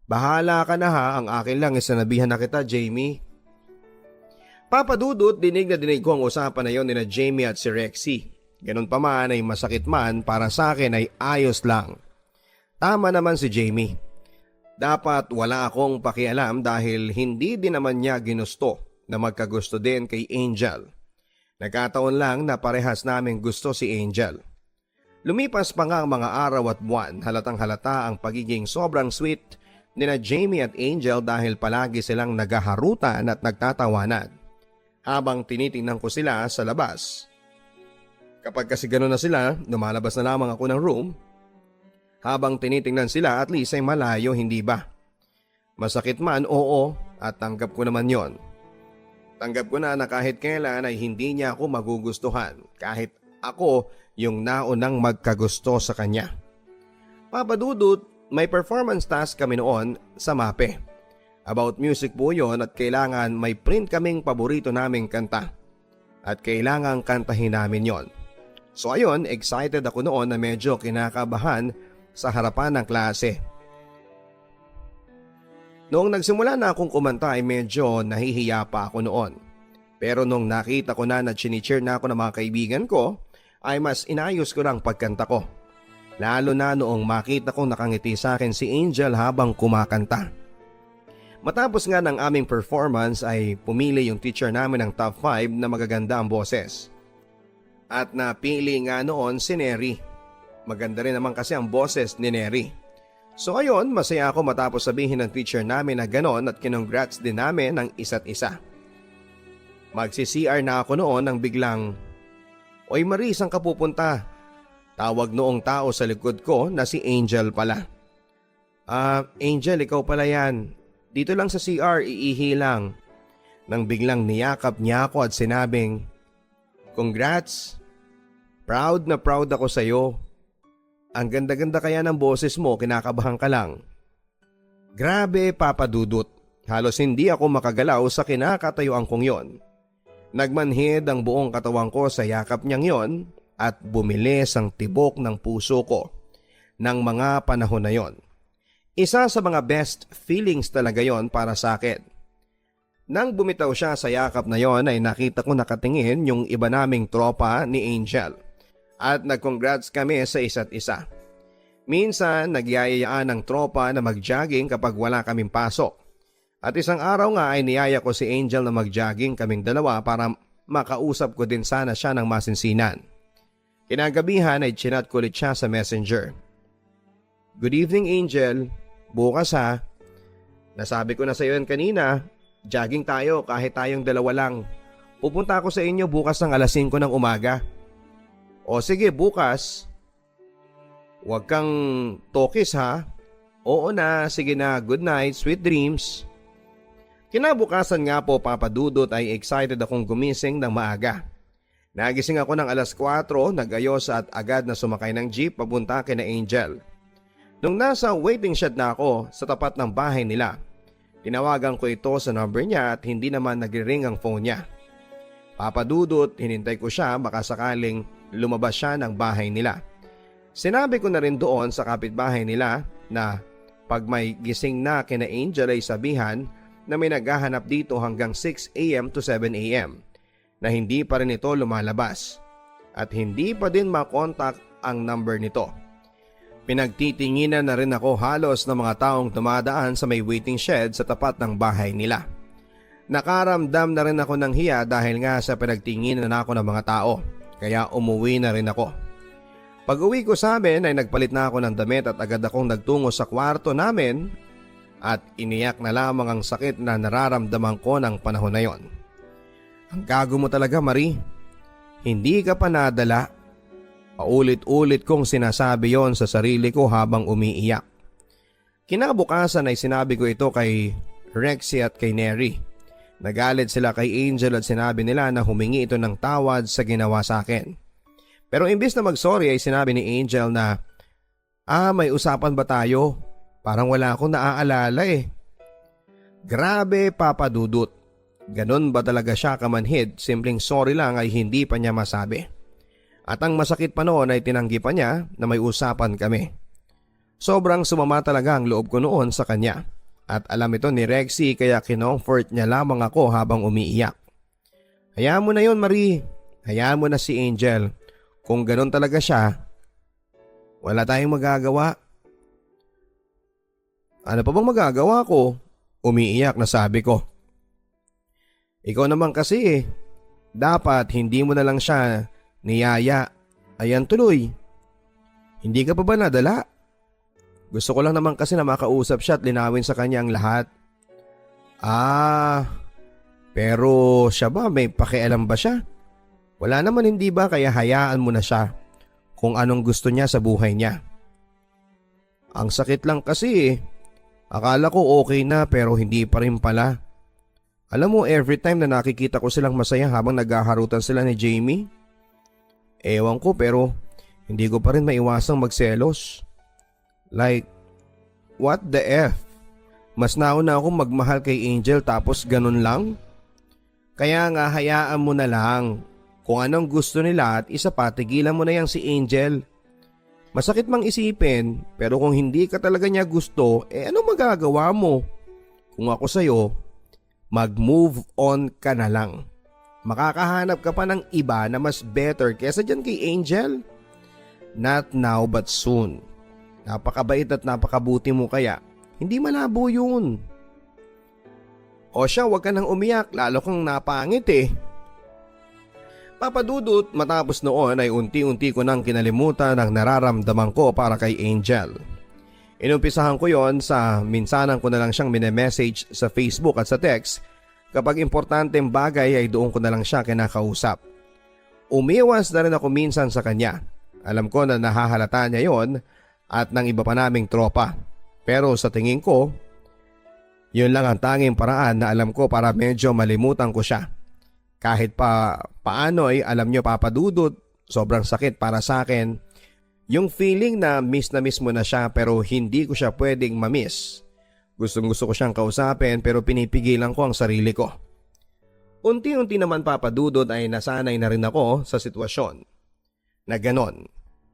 Bahala ka na ha, ang akin lang sinabihan na kita, Jamie. Papadudot, dinig na dinig ko ang usapan na yon ni na Jamie at si Rexy. Ganun pa man ay masakit man, para sa akin ay ayos lang. Tama naman si Jamie. Dapat wala akong pakialam dahil hindi din naman niya ginusto na magkagusto din kay Angel. Nagkataon lang na parehas namin gusto si Angel. Lumipas pa nga ang mga araw at buwan, halatang halata ang pagiging sobrang sweet ni na Jamie at Angel dahil palagi silang naghaharutan at nagtatawanan habang tinitingnan ko sila sa labas. Kapag kasi gano'n na sila, lumalabas na lamang ako ng room. Habang tinitingnan sila, at least ay malayo, hindi ba? Masakit man, oo, at tanggap ko naman yon. Tanggap ko na kahit kailan ay hindi niya ako magugustuhan kahit ako yung naunang magkagusto sa kanya. Papa Dudut, may performance task kami noon sa MAPE. About music po yon at kailangan may print kaming paborito naming kanta. At kailangan kantahin namin yon. So ayun, excited ako noon na medyo kinakabahan sa harapan ng klase. Noong nagsimula na akong kumanta ay medyo nahihiya pa ako noon. Pero nung nakita ko na chini-cheer na ako ng mga kaibigan ko, ay mas inayos ko lang pagkanta ko. Lalo na noong makita kong nakangiti sa akin si Angel habang kumakanta. Matapos nga ng aming performance ay pumili yung teacher namin ng top 5 na magaganda ang boses. At napili nga noon si Neri. Maganda rin naman kasi ang boses ni Neri. So ayun, masaya ako matapos sabihin ng teacher namin na ganon at kinongrats din namin ng isa't isa. Magsi-CR na ako noon nang biglang, "Oy Marie, saan ka pupunta?" Tawag noong tao sa likod ko na si Angel pala. Angel, ikaw pala yan. Dito lang sa CR, iihi lang." Nang biglang niyakap niya ako at sinabing, "Congrats! Proud na proud ako sa'yo. Ang ganda-ganda kaya ng boses mo, kinakabahan ka lang." Grabe, Papa Dudut. Halos hindi ako makagalaw sa kinakatayuan kong yon. Nagmanhid ang buong katawan ko sa yakap niyang yon at bumilis ang tibok ng puso ko ng mga panahon na yon. Isa sa mga best feelings talaga yon para sa akin. Nang bumitaw siya sa yakap na yon ay nakita ko nakatingin yung iba naming tropa ni Angel at nag-congrats kami sa isa't isa. Minsan nagyayayaan ng tropa na mag-jogging kapag wala kaming pasok. At isang araw nga ay niyaya ko si Angel na mag-jogging kaming dalawa para makausap ko din sana siya ng masinsinan. Kinagabihan ay chinat ko ulit siya sa messenger. "Good evening Angel, bukas ha. Nasabi ko na sa iyo yan kanina. Jogging tayo kahit tayong dalawa lang. Pupunta ako sa inyo bukas ng alas 5 ng umaga." "O sige, bukas. Huwag kang tokis ha." "Oo na, sige na, good night, sweet dreams." Kinabukasan nga po, Papa Dudut, ay excited akong gumising ng maaga. Nagising ako ng alas 4, nag-ayos at agad na sumakay ng jeep papunta kina Angel. Nung nasa waiting shed na ako sa tapat ng bahay nila, tinawagan ko ito sa number niya at hindi naman nagre-ring ang phone niya. Papa Dudut, hinintay ko siya baka sakaling lumabas siya ng bahay nila. Sinabi ko na rin doon sa kapitbahay nila na pag may gising na kina Angel ay sabihan na may naghahanap dito hanggang 6 a.m. to 7 a.m. na hindi pa rin ito lumalabas at hindi pa din makontak ang number nito. Pinagtitinginan na rin ako halos ng mga taong dumadaan sa may waiting shed sa tapat ng bahay nila. Nakaramdam na rin ako ng hiya dahil nga sa pinagtinginan ako ng mga tao, kaya umuwi na rin ako. Pag uwi ko sa amin ay nagpalit na ako ng damit at agad akong nagtungo sa kwarto namin at iniyak na lamang ang sakit na nararamdaman ko ng panahon na yon. "Ang gago mo talaga, Marie. Hindi ka pa nadala." Paulit-ulit kong sinasabi yon sa sarili ko habang umiiyak. Kinabukasan ay sinabi ko ito kay Rexy at kay Neri. Nagalit sila kay Angel at sinabi nila na humingi ito ng tawad sa ginawa sa akin. Pero imbis na mag-sorry ay sinabi ni Angel na, may usapan ba tayo? Parang wala akong naaalala eh." Grabe, Papa Dudut. Ganon ba talaga siya kamanhid, simpleng sorry lang ay hindi pa niya masabi. At ang masakit pa noon ay tinanggi pa niya na may usapan kami. Sobrang sumama talaga ang loob ko noon sa kanya. At alam ito ni Rexy kaya kinomfort niya lamang ako habang umiiyak. "Hayaan mo na yon, Marie. Hayaan mo na si Angel. Kung ganon talaga siya, wala tayong magagawa." "Ano pa bang magagawa ko?" Umiiyak na sabi ko. "Ikaw naman kasi eh. Dapat hindi mo na lang siya niyaya. Ayan tuloy. Hindi ka pa ba nadala? Gusto ko lang naman kasi na makausap siya at linawin sa kanya ang lahat." Pero siya ba, may pakialam ba siya? Wala naman hindi ba kaya hayaan mo na siya kung anong gusto niya sa buhay niya. Ang sakit lang kasi akala ko okay na pero hindi pa rin pala. Alam mo, every time na nakikita ko silang masaya habang naghaharutan sila ni Jamie, ewan ko pero hindi ko pa rin maiwasang magselos. Like, what the F? Mas nauna akong magmahal kay Angel tapos ganun lang? Kaya nga hayaan mo na lang kung anong gusto nila at isa pa tigilan mo na yang si Angel. Masakit mang isipin pero kung hindi ka talaga niya gusto, ano magagawa mo? Kung ako sa'yo, mag-move on ka na lang. Makakahanap ka pa ng iba na mas better kesa dyan kay Angel. Not now but soon. Napakabait at napakabuti mo kaya. Hindi malabo yun. O siya, wag ka nang umiyak, lalo kang napangit eh. Papa Dudut, matapos noon ay unti-unti ko nang kinalimutan ang nararamdaman ko para kay Angel. Inumpisahan ko yon sa minsanan ko na lang siyang mini-message sa Facebook at sa text. Kapag importanteng bagay ay doon ko na lang siya kinakausap. Umiwas na rin ako minsan sa kanya. Alam ko na nahahalata niya yon at ng iba pa naming tropa. Pero sa tingin ko, yun lang ang tanging paraan na alam ko para medyo malimutan ko siya. Kahit pa paano ay alam nyo Papa Dudut, sobrang sakit para sa akin. Yung feeling na miss mo na siya pero hindi ko siya pwedeng mamiss. Gustong gusto ko siyang kausapin pero pinipigilan ko ang sarili ko. Unti-unti naman Papa Dudut ay nasanay na rin ako sa sitwasyon na ganon.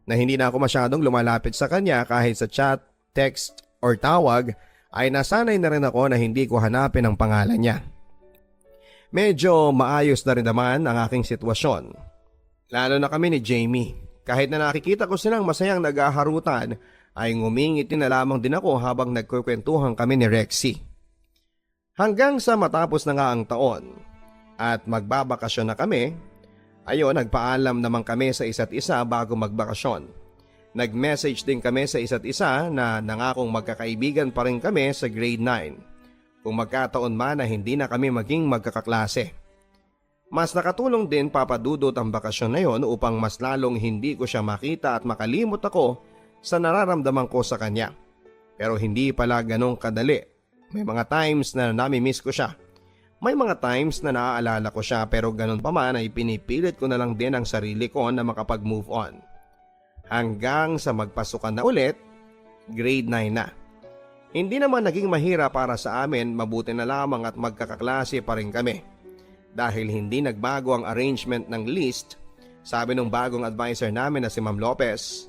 Na hindi na ako masyadong lumalapit sa kanya kahit sa chat, text or tawag ay nasanay na rin ako na hindi ko hanapin ang pangalan niya. Medyo maayos na rin naman ang aking sitwasyon. Lalo na kami ni Jamie. Kahit na nakikita ko silang masayang naghaharutan, ay ngumingiti na lamang din ako habang nagkukwentuhan kami ni Rexy. Hanggang sa matapos na nga ang taon at magbabakasyon na kami, ayon nagpaalam naman kami sa isa't isa bago magbakasyon. Nag-message din kami sa isa't isa na nangakong magkakaibigan pa rin kami sa grade 9. Kung magkataon man na hindi na kami maging magkakaklase. Mas nakatulong din Papa Dudut ang bakasyon na yon upang mas lalong hindi ko siya makita at makalimot ako sa nararamdaman ko sa kanya. Pero hindi pala ganong kadali. May mga times na nami-miss ko siya. May mga times na naaalala ko siya pero ganon pa man ay pinipilit ko na lang din ang sarili ko na makapag-move on. Hanggang sa magpasukan na ulit, grade 9 na. Hindi naman naging mahirap para sa amin, mabuti na lamang at magkakaklase pa rin kami. Dahil hindi nagbago ang arrangement ng list, sabi ng bagong advisor namin na si Ma'am Lopez.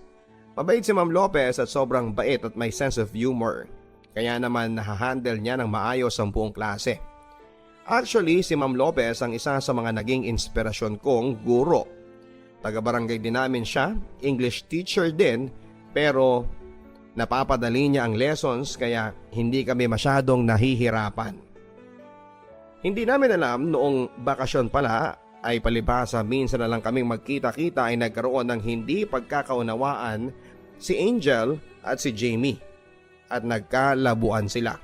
Mabait si Ma'am Lopez at sobrang bait at may sense of humor. Kaya naman nahahandle niya ng maayos ang buong klase. Actually, si Ma'am Lopez ang isa sa mga naging inspirasyon kong guro. Taga-barangay din namin siya, English teacher din, pero napapadali niya ang lessons kaya hindi kami masyadong nahihirapan. Hindi namin alam noong bakasyon pala ay palibhasa minsan na lang kaming magkita-kita ay nagkaroon ng hindi pagkakaunawaan si Angel at si Jamie at nagkalabuan sila.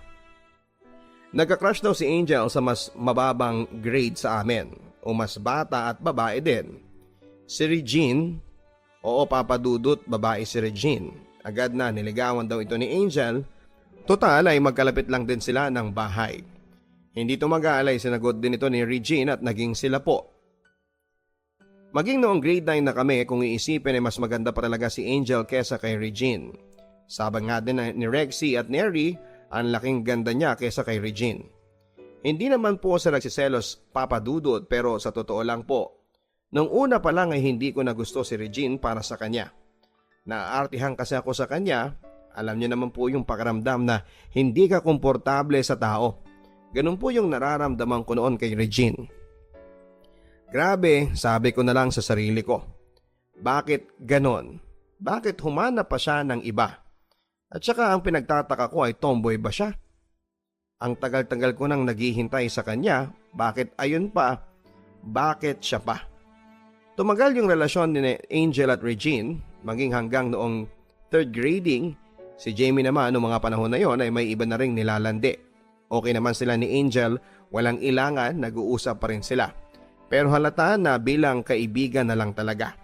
Nagka-crush daw si Angel sa mas mababang grade sa amin o mas bata at babae din. Si Regine, oo Papa Dudut, babae si Regine. Agad na niligawan daw ito ni Angel. Total ay magkalapit lang din sila ng bahay. Hindi tumagal ay sinagot din ito ni Regine at naging sila po. Maging noong grade 9 na kami kung iisipin ay mas maganda pa talaga si Angel kesa kay Regine. Sabi nga din ni Rexy at Neri ang laking ganda niya kesa kay Regine. Hindi naman po sa nagsiselos Papa Dudut pero sa totoo lang po. Nung una pa lang ay hindi ko na gusto si Regine para sa kanya. Naaartihan kasi ako sa kanya, alam niyo naman po yung pakiramdam na hindi ka komportable sa tao. Ganun po yung nararamdaman ko noon kay Regine. Grabe, sabi ko na lang sa sarili ko. Bakit ganon? Bakit humanap pa siya ng iba? At saka ang pinagtataka ko ay tomboy ba siya? Ang tagal-tagal ko nang naghihintay sa kanya, bakit ayun pa? Bakit siya pa? Tumagal yung relasyon ni Angel at Regine, maging hanggang noong third grading. Si Jamie naman noong mga panahon na yon ay may iba na ring nilalandi. Okay naman sila ni Angel, walang ilangan, nag-uusap pa rin sila. pero halata na bilang kaibigan na lang talaga.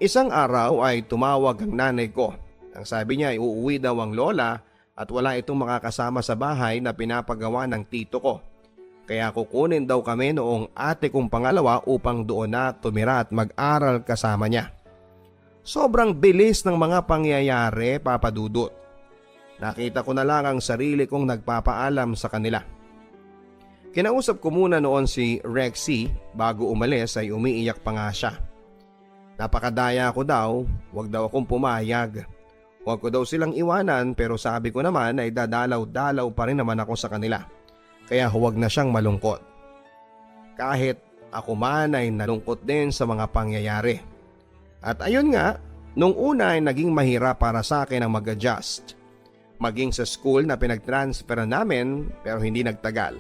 Isang araw ay tumawag ang nanay ko. Ang sabi niya ay uuwi daw ang lola at wala itong makakasama sa bahay na pinapagawa ng tito ko. Kaya kukunin daw kami noong ate kong pangalawa upang doon na tumira at mag-aral kasama niya. Sobrang bilis ng mga pangyayari, Papa Dudut. Nakita ko na lang ang sarili kong nagpapaalam sa kanila. Kinausap ko muna noon si Rexy, bago umalis ay umiiyak pa nga siya. Napakadaya ko daw, wag daw akong pumayag. Huwag ko daw silang iwanan pero sabi ko naman ay dadalaw-dalaw pa rin naman ako sa kanila. Kaya huwag na siyang malungkot. Kahit ako man ay nalungkot din sa mga pangyayari. At ayun nga, nung una ay naging mahirap para sa akin ang mag-adjust. Maging sa school na pinag-transfer namin pero hindi nagtagal.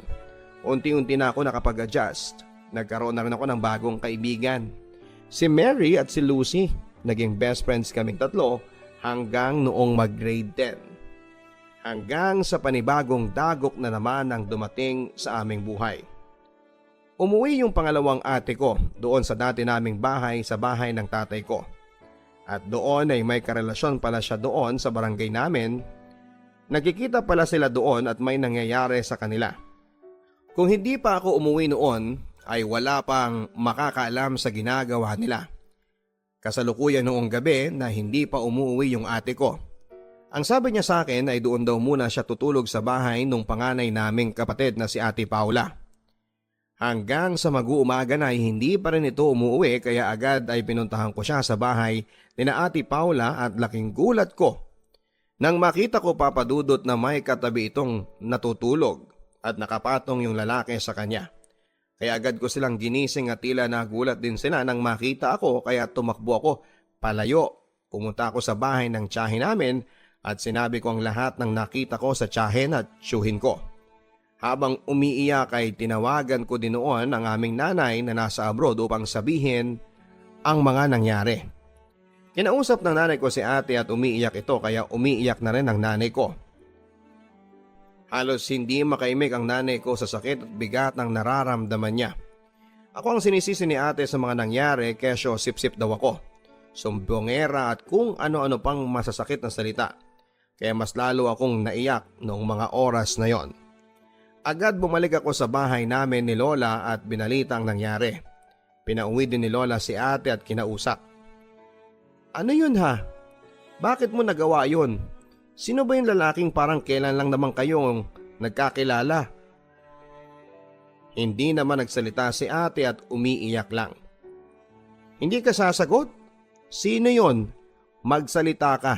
Unti-unti na ako nakapag-adjust. Nagkaroon na rin ako ng bagong kaibigan. Si Mary at si Lucy. Naging best friends kaming tatlo hanggang noong mag-grade 10. Hanggang sa panibagong dagok na naman ang dumating sa aming buhay. Umuwi yung pangalawang ate ko doon sa dati naming bahay sa bahay ng tatay ko. At doon ay may karelasyon pala siya doon sa barangay namin. Nagkikita pala sila doon at may nangyayari sa kanila. Kung hindi pa ako umuwi noon ay wala pang makakaalam sa ginagawa nila. Kasalukuyan noong gabi na hindi pa umuwi yung ate ko. Ang sabi niya sa akin ay doon daw muna siya tutulog sa bahay nung panganay naming kapatid na si Ate Paula. Hanggang sa mag-uumaga na ay hindi pa rin ito umuwi kaya agad ay pinuntahan ko siya sa bahay ni na Ate Paula at laking gulat ko nang makita ko, Papa Dudut, na may katabi itong natutulog at nakapatong yung lalaki sa kanya. Kaya agad ko silang ginising at tila nagulat din sila nang makita ako kaya tumakbo ako palayo. Pumunta ako sa bahay ng tiyahin namin at sinabi ko ang lahat ng nakita ko sa tiyahin at tiyuhin ko. Habang umiiyak ay tinawagan ko din noon ang aming nanay na nasa abroad upang sabihin ang mga nangyari. Kinausap ng nanay ko si ate at umiiyak ito kaya umiiyak na rin ang nanay ko. Halos hindi makaimik ang nanay ko sa sakit at bigat ng nararamdaman niya. Ako ang sinisisi ni ate sa mga nangyari kesyo sip-sip daw ako. Sumbongera at kung ano-ano pang masasakit na salita. Kaya mas lalo akong naiyak noong mga oras na yon. Agad bumalik ako sa bahay namin ni Lola at binalita ang nangyari. Pinauwi din ni Lola si ate at kinausap. Ano yun ha? Bakit mo nagawa yun? Sino ba yung lalaking parang kailan lang naman kayong nagkakilala? Hindi naman nagsalita si ate at umiiyak lang. Hindi ka sasagot? Sino yon? Magsalita ka.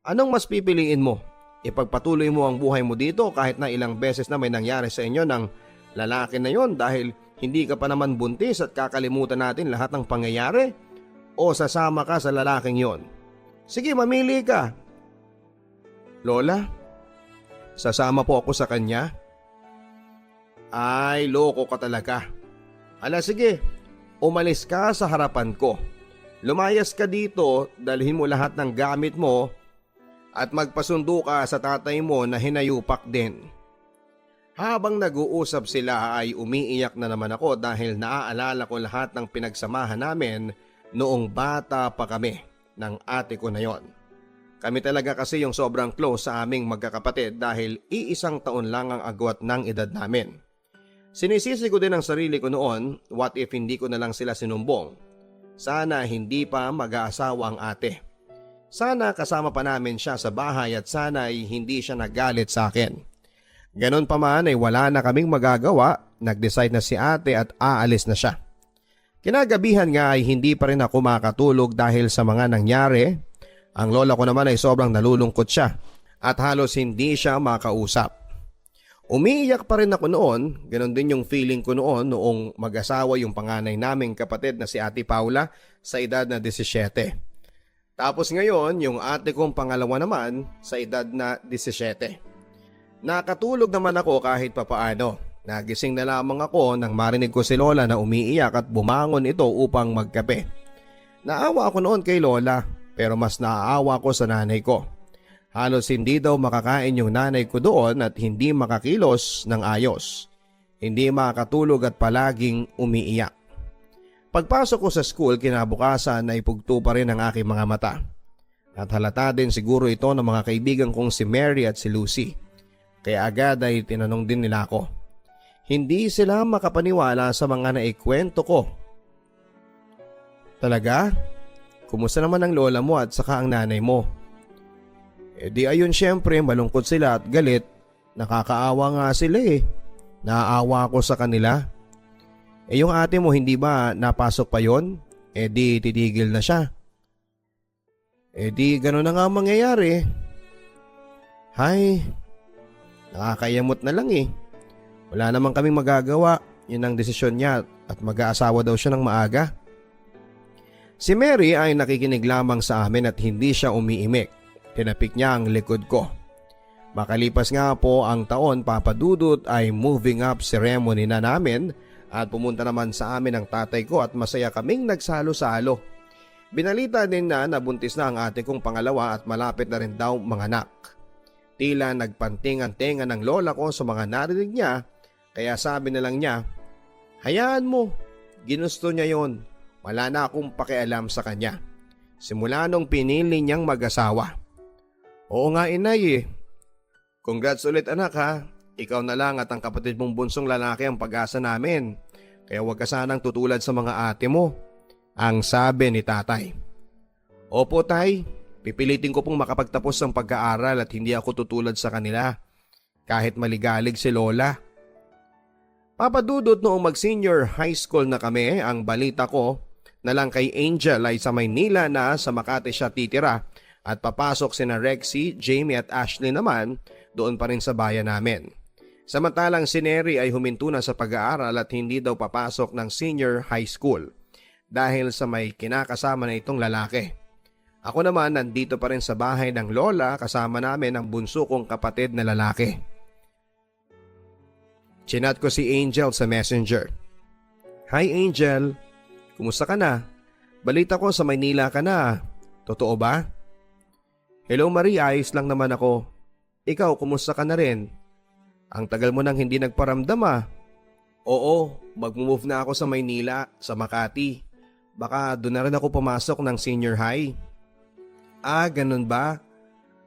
Anong mas pipiliin mo? Ipagpatuloy mo ang buhay mo dito kahit na ilang beses na may nangyari sa inyo ng lalaki na yon dahil hindi ka pa naman buntis at kakalimutan natin lahat ng pangyayari? O sasama ka sa lalaking yon? Sige, mamili ka. Lola, sasama po ako sa kanya. Ay, loko ka talaga. Ala sige, umalis ka sa harapan ko. Lumayas ka dito, dalhin mo lahat ng gamit mo at magpasundo ka sa tatay mo na hinayupak din. Habang nag-uusap sila ay umiiyak na naman ako dahil naaalala ko lahat ng pinagsamahan namin noong bata pa kami ng ate ko na yon. Kami talaga kasi yung sobrang close sa aming magkakapatid dahil iisang taon lang ang agwat ng edad namin. Sinisisi ko din ang sarili ko noon, what if hindi ko na lang sila sinumbong? Sana hindi pa mag-aasawa ang ate. Sana kasama pa namin siya sa bahay at sana ay hindi siya nagalit sa akin. Ganon pa man ay wala na kaming magagawa, nag-decide na si ate at aalis na siya. Kinagabihan nga ay hindi pa rin ako makatulog dahil sa mga nangyari. Ang lola ko naman ay sobrang nalulungkot siya at halos hindi siya makausap. Umiiyak pa rin ako noon, ganon din yung feeling ko noong mag-asawa yung panganay naming kapatid na si Ate Paula sa edad na 17. Tapos ngayon yung ate kong pangalawa naman sa edad na 17. Nakatulog naman ako kahit papaano. Nagising na lamang ako nang marinig ko si Lola na umiiyak at bumangon ito upang magkape. Naawa ako noon kay Lola. Pero mas naaawa ko sa nanay ko. Halos hindi daw makakain yung nanay ko doon at hindi makakilos ng ayos. hindi makakatulog at palaging umiiyak. Pagpasok ko sa school kinabukasan ay pugto pa rin ang aking mga mata. At halata din siguro ito ng mga kaibigan kong si Mary at si Lucy. Kaya agad ay tinanong din nila ako. Hindi sila makapaniwala sa mga naikwento ko. Talaga? Kumusta naman ang lola mo at saka ang nanay mo? Di ayun syempre malungkot sila at galit. Nakakaawa nga sila eh. Naaawa ako sa kanila. Yung ate mo hindi ba napasok pa yon? Di titigil na siya. Di gano'n na nga mangyayari. Hay, nakakayamot na lang eh. Wala naman kaming magagawa. Yun ang desisyon niya at mag-aasawa daw siya ng maaga. Si Mary ay nakikinig lamang sa amin at hindi siya umiimik. Tinapik niya ang likod ko. Makalipas nga po ang taon, Papa Dudut ay moving up ceremony na namin at pumunta naman sa amin ang tatay ko at masaya kaming nagsalo-salo. Binalita din na nabuntis na ang ate kong pangalawa at malapit na rin daw manganak. Tila nagpanting ang tenga ng lola ko sa mga narinig niya kaya sabi na lang niya, hayaan mo, ginusto niya yon. Wala na akong pakialam sa kanya. Simula nung pinili niyang mag-asawa. Oo nga inay eh. Congrats ulit anak ha. Ikaw na lang at ang kapatid mong bunsong lalaki ang pag-asa namin. Kaya huwag ka sanang tutulad sa mga ate mo. Ang sabi ni tatay. Opo tay, pipilitin ko pong makapagtapos ng pag-aaral at hindi ako tutulad sa kanila. Kahit maligalig si lola. Papa Dudut noong mag-senior high school na kami, ang balita ko na lang kay Angel ay sa Maynila na sa Makati siya titira at papasok sina Rexy, Jamie at Ashley naman doon pa rin sa bayan namin. Samantalang si Neri ay huminto na sa pag-aaral at hindi daw papasok ng senior high school dahil sa may kinakasama na itong lalaki. Ako naman nandito pa rin sa bahay ng lola kasama namin ang bunso kong kapatid na lalaki. Chinat ko si Angel sa messenger. Hi Angel, kumusta ka na? Balita ko sa Maynila ka na. Totoo ba? Hello Marie, ayos lang naman ako. Ikaw, kumusta ka na rin? Ang tagal mo nang hindi nagparamdam ah. Oo, mag-move na ako sa Maynila, sa Makati. Baka doon na rin ako pumasok ng senior high. Ah, ganun ba?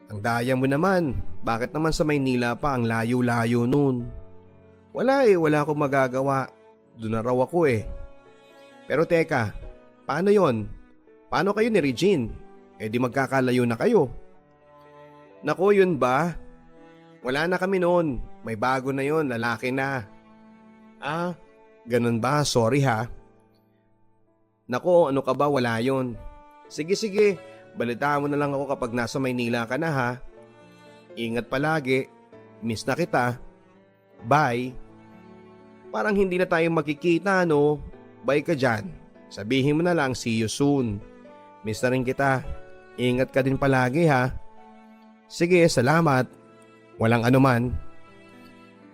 Ang daya mo naman. Bakit naman sa Maynila pa ang layo-layo nun? Wala wala akong magagawa. Doon na raw ako eh. Pero teka, paano yon? Paano kayo ni Regine? Di magkakalayo na kayo. Nako yun ba? Wala na kami noon. May bago na yon, lalaki na. Ah, ganun ba? Sorry ha. Nako, ano ka ba? Wala yon. Sige, balitaan mo na lang ako kapag nasa Maynila ka na ha. Ingat palagi. Miss na kita. Bye. Parang hindi na tayo magkikita no. Bye ka dyan. Sabihin mo na lang see you soon. Miss na rin kita. Ingat ka din palagi ha. Sige, salamat. Walang anuman.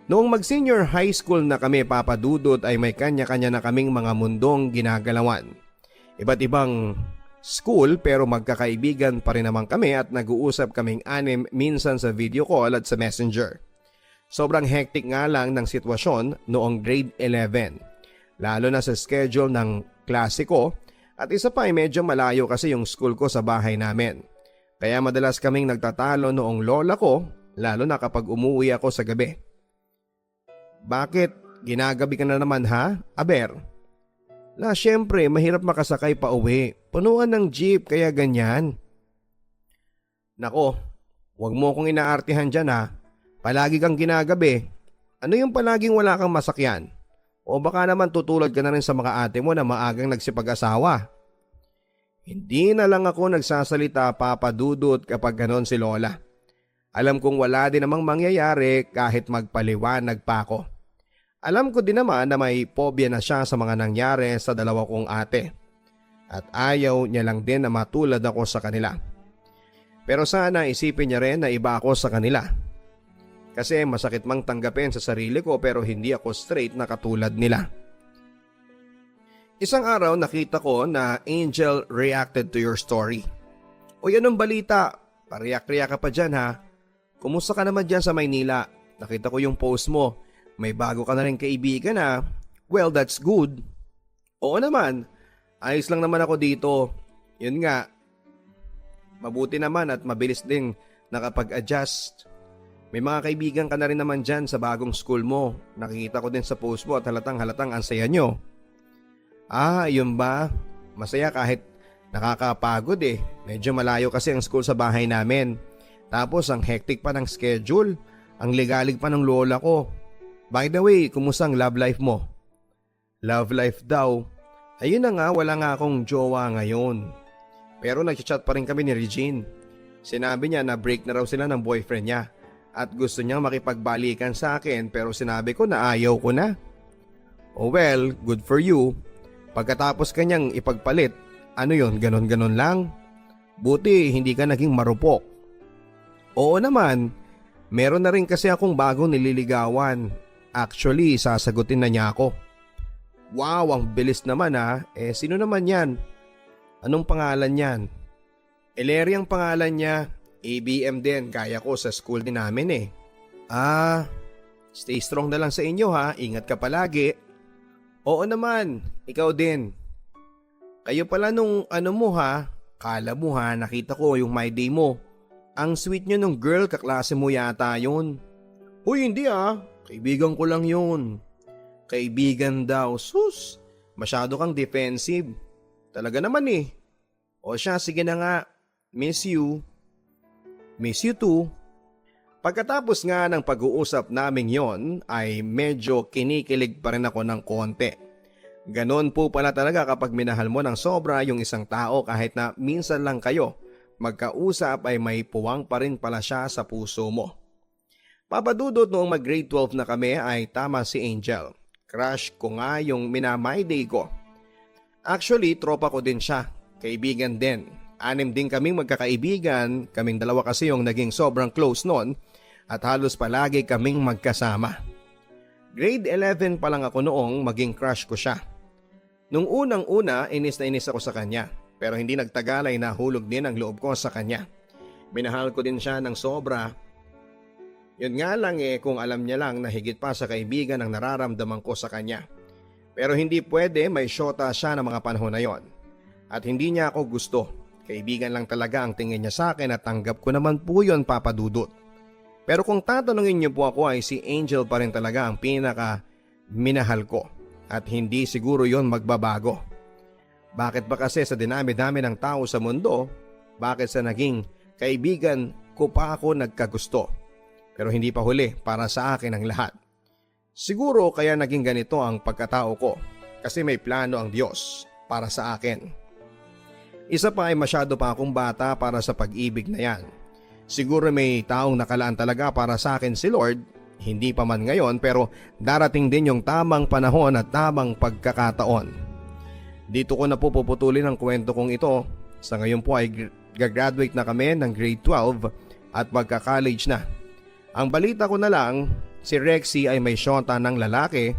Noong mag-senior high school na kami Papa Dudut ay may kanya-kanya na kaming mga mundong ginagalawan. Iba't ibang school pero magkakaibigan pa rin naman kami at nag-uusap kaming anim minsan sa video call at sa messenger. Sobrang hectic nga lang ng sitwasyon noong grade 11. Lalo na sa schedule ng klase ko at isa pa ay medyo malayo kasi yung school ko sa bahay namin. Kaya madalas kaming nagtatalo noong lola ko lalo na kapag umuwi ako sa gabi. Bakit? Ginagabi ka na naman ha? Aber? Syempre mahirap makasakay pa uwi. Punuan ng jeep kaya ganyan. Nako, wag mo akong inaartihan dyan ha. Palagi kang ginagabi. Ano yung palaging wala kang masakyan? O baka naman tutulad ka na rin sa mga ate mo na maagang nagsipag-asawa. Hindi na lang ako nagsasalita Papa Dudut kapag ganon si Lola. Alam kong wala din namang mangyayari kahit magpaliwanag pa ako. Alam ko din naman na may phobia na siya sa mga nangyari sa dalawa kong ate. At ayaw niya lang din na matulad ako sa kanila. Pero sana isipin niya rin na iba ako sa kanila. Kasi masakit mang tanggapin sa sarili ko pero hindi ako straight na katulad nila. Isang araw nakita ko na Angel reacted to your story. Uy, anong balita? Pariyak-riyak ka pa dyan ha. Kumusta ka naman dyan sa Maynila? Nakita ko yung post mo. May bago ka na rin kaibigan na. Well, that's good. Oo naman, ayos lang naman ako dito. Yun nga, mabuti naman at mabilis ding nakapag-adjust. May mga kaibigan ka na rin naman dyan sa bagong school mo. Nakikita ko din sa post mo at halatang ang saya nyo. Ah, yun ba? Masaya kahit nakakapagod eh. Medyo malayo kasi ang school sa bahay namin. Tapos ang hectic pa ng schedule. Ang ligalig pa ng lola ko. By the way, kumusta ang love life mo? Love life daw. Ayun na nga, wala nga akong jowa ngayon. Pero nag-chat pa rin kami ni Regine. Sinabi niya na break na raw sila ng boyfriend niya. At gusto niyang makipagbalikan sa akin pero sinabi ko na ayaw ko na. Oh well, good for you. Pagkatapos kanyang ipagpalit, ano yon, ganon-ganon lang? Buti hindi ka naging marupok. Oo naman, meron na rin kasi akong bagong nililigawan. Actually, sasagutin na niya ako. Wow, ang bilis naman ha. Sino naman yan? Anong pangalan yan? Eleri ang pangalan niya. ABM din, kaya ko sa school din namin eh. Ah, stay strong na lang sa inyo ha, ingat ka palagi. Oo naman, ikaw din. Kayo pala nung ano mo ha, kala mo ha, nakita ko yung my day mo. Ang sweet nyo nung girl, kaklase mo yata yun. Uy hindi ah, kaibigan ko lang yun. Kaibigan daw, sus, masyado kang defensive. Talaga naman eh. O siya, sige na nga, miss you. Miss you too. Pagkatapos nga ng pag-uusap naming yon ay medyo kinikilig pa rin ako ng konti. Ganon po pala talaga kapag minahal mo ng sobra yung isang tao kahit na minsan lang kayo magkausap ay may puwang pa rin pala siya sa puso mo. Papadudot noong mag grade 12 na kami ay tama si Angel. Crush ko nga yung minamay day ko. Actually, tropa ko din siya. Kaibigan din. 6 din kaming magkakaibigan, kaming dalawa kasi yung naging sobrang close noon at halos palagi kaming magkasama. Grade 11 pa lang ako noong maging crush ko siya. Nung unang-una, inis na inis ako sa kanya pero hindi nagtagal ay nahulog din ang loob ko sa kanya. Minahal ko din siya ng sobra. Yun nga lang kung alam niya lang na higit pa sa kaibigan ang nararamdaman ko sa kanya. Pero hindi pwede, may syota siya ng mga panahon na yon. At hindi niya ako gusto. Kaibigan lang talaga ang tingin niya sa akin at tanggap ko naman po yun, papadudot. Pero kung tatanungin niyo po ako ay si Angel pa rin talaga ang pinaka minahal ko at hindi siguro yon magbabago. Bakit ba kasi sa dinami-dami ng tao sa mundo, bakit sa naging kaibigan ko pa ako nagkagusto? Pero hindi pa huli para sa akin ang lahat. Siguro kaya naging ganito ang pagkatao ko kasi may plano ang Diyos para sa akin. Isa pa ay masyado pa akong bata para sa pag-ibig na yan. Siguro may taong nakalaan talaga para sa akin si Lord, hindi pa man ngayon pero darating din yung tamang panahon at tamang pagkakataon. Dito ko na po puputulin ang kwento kong ito. Sa ngayon po ay gagraduate na kami ng grade 12 at magka-college na. Ang balita ko na lang, si Rexy ay may syota ng lalaki.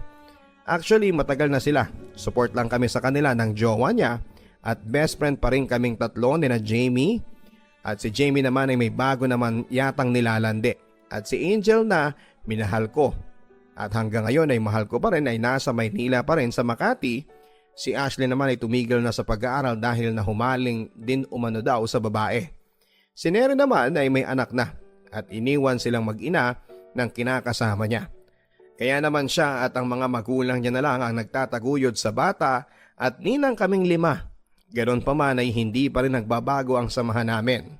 Actually matagal na sila, support lang kami sa kanila ng jowa niya. At best friend pa rin kaming tatlo ni na Jamie. At si Jamie naman ay may bago naman yatang nilalande. At si Angel na minahal ko. At hanggang ngayon ay mahal ko pa rin ay nasa Maynila pa rin sa Makati. Si Ashley naman ay tumigil na sa pag-aaral dahil na humaling din umano daw sa babae. Si Neri naman ay may anak na. At iniwan silang mag-ina ng kinakasama niya. Kaya naman siya at ang mga magulang niya na lang ang nagtataguyod sa bata at ninang kaming 5. Ganon pa man ay hindi pa rin nagbabago ang samahan namin.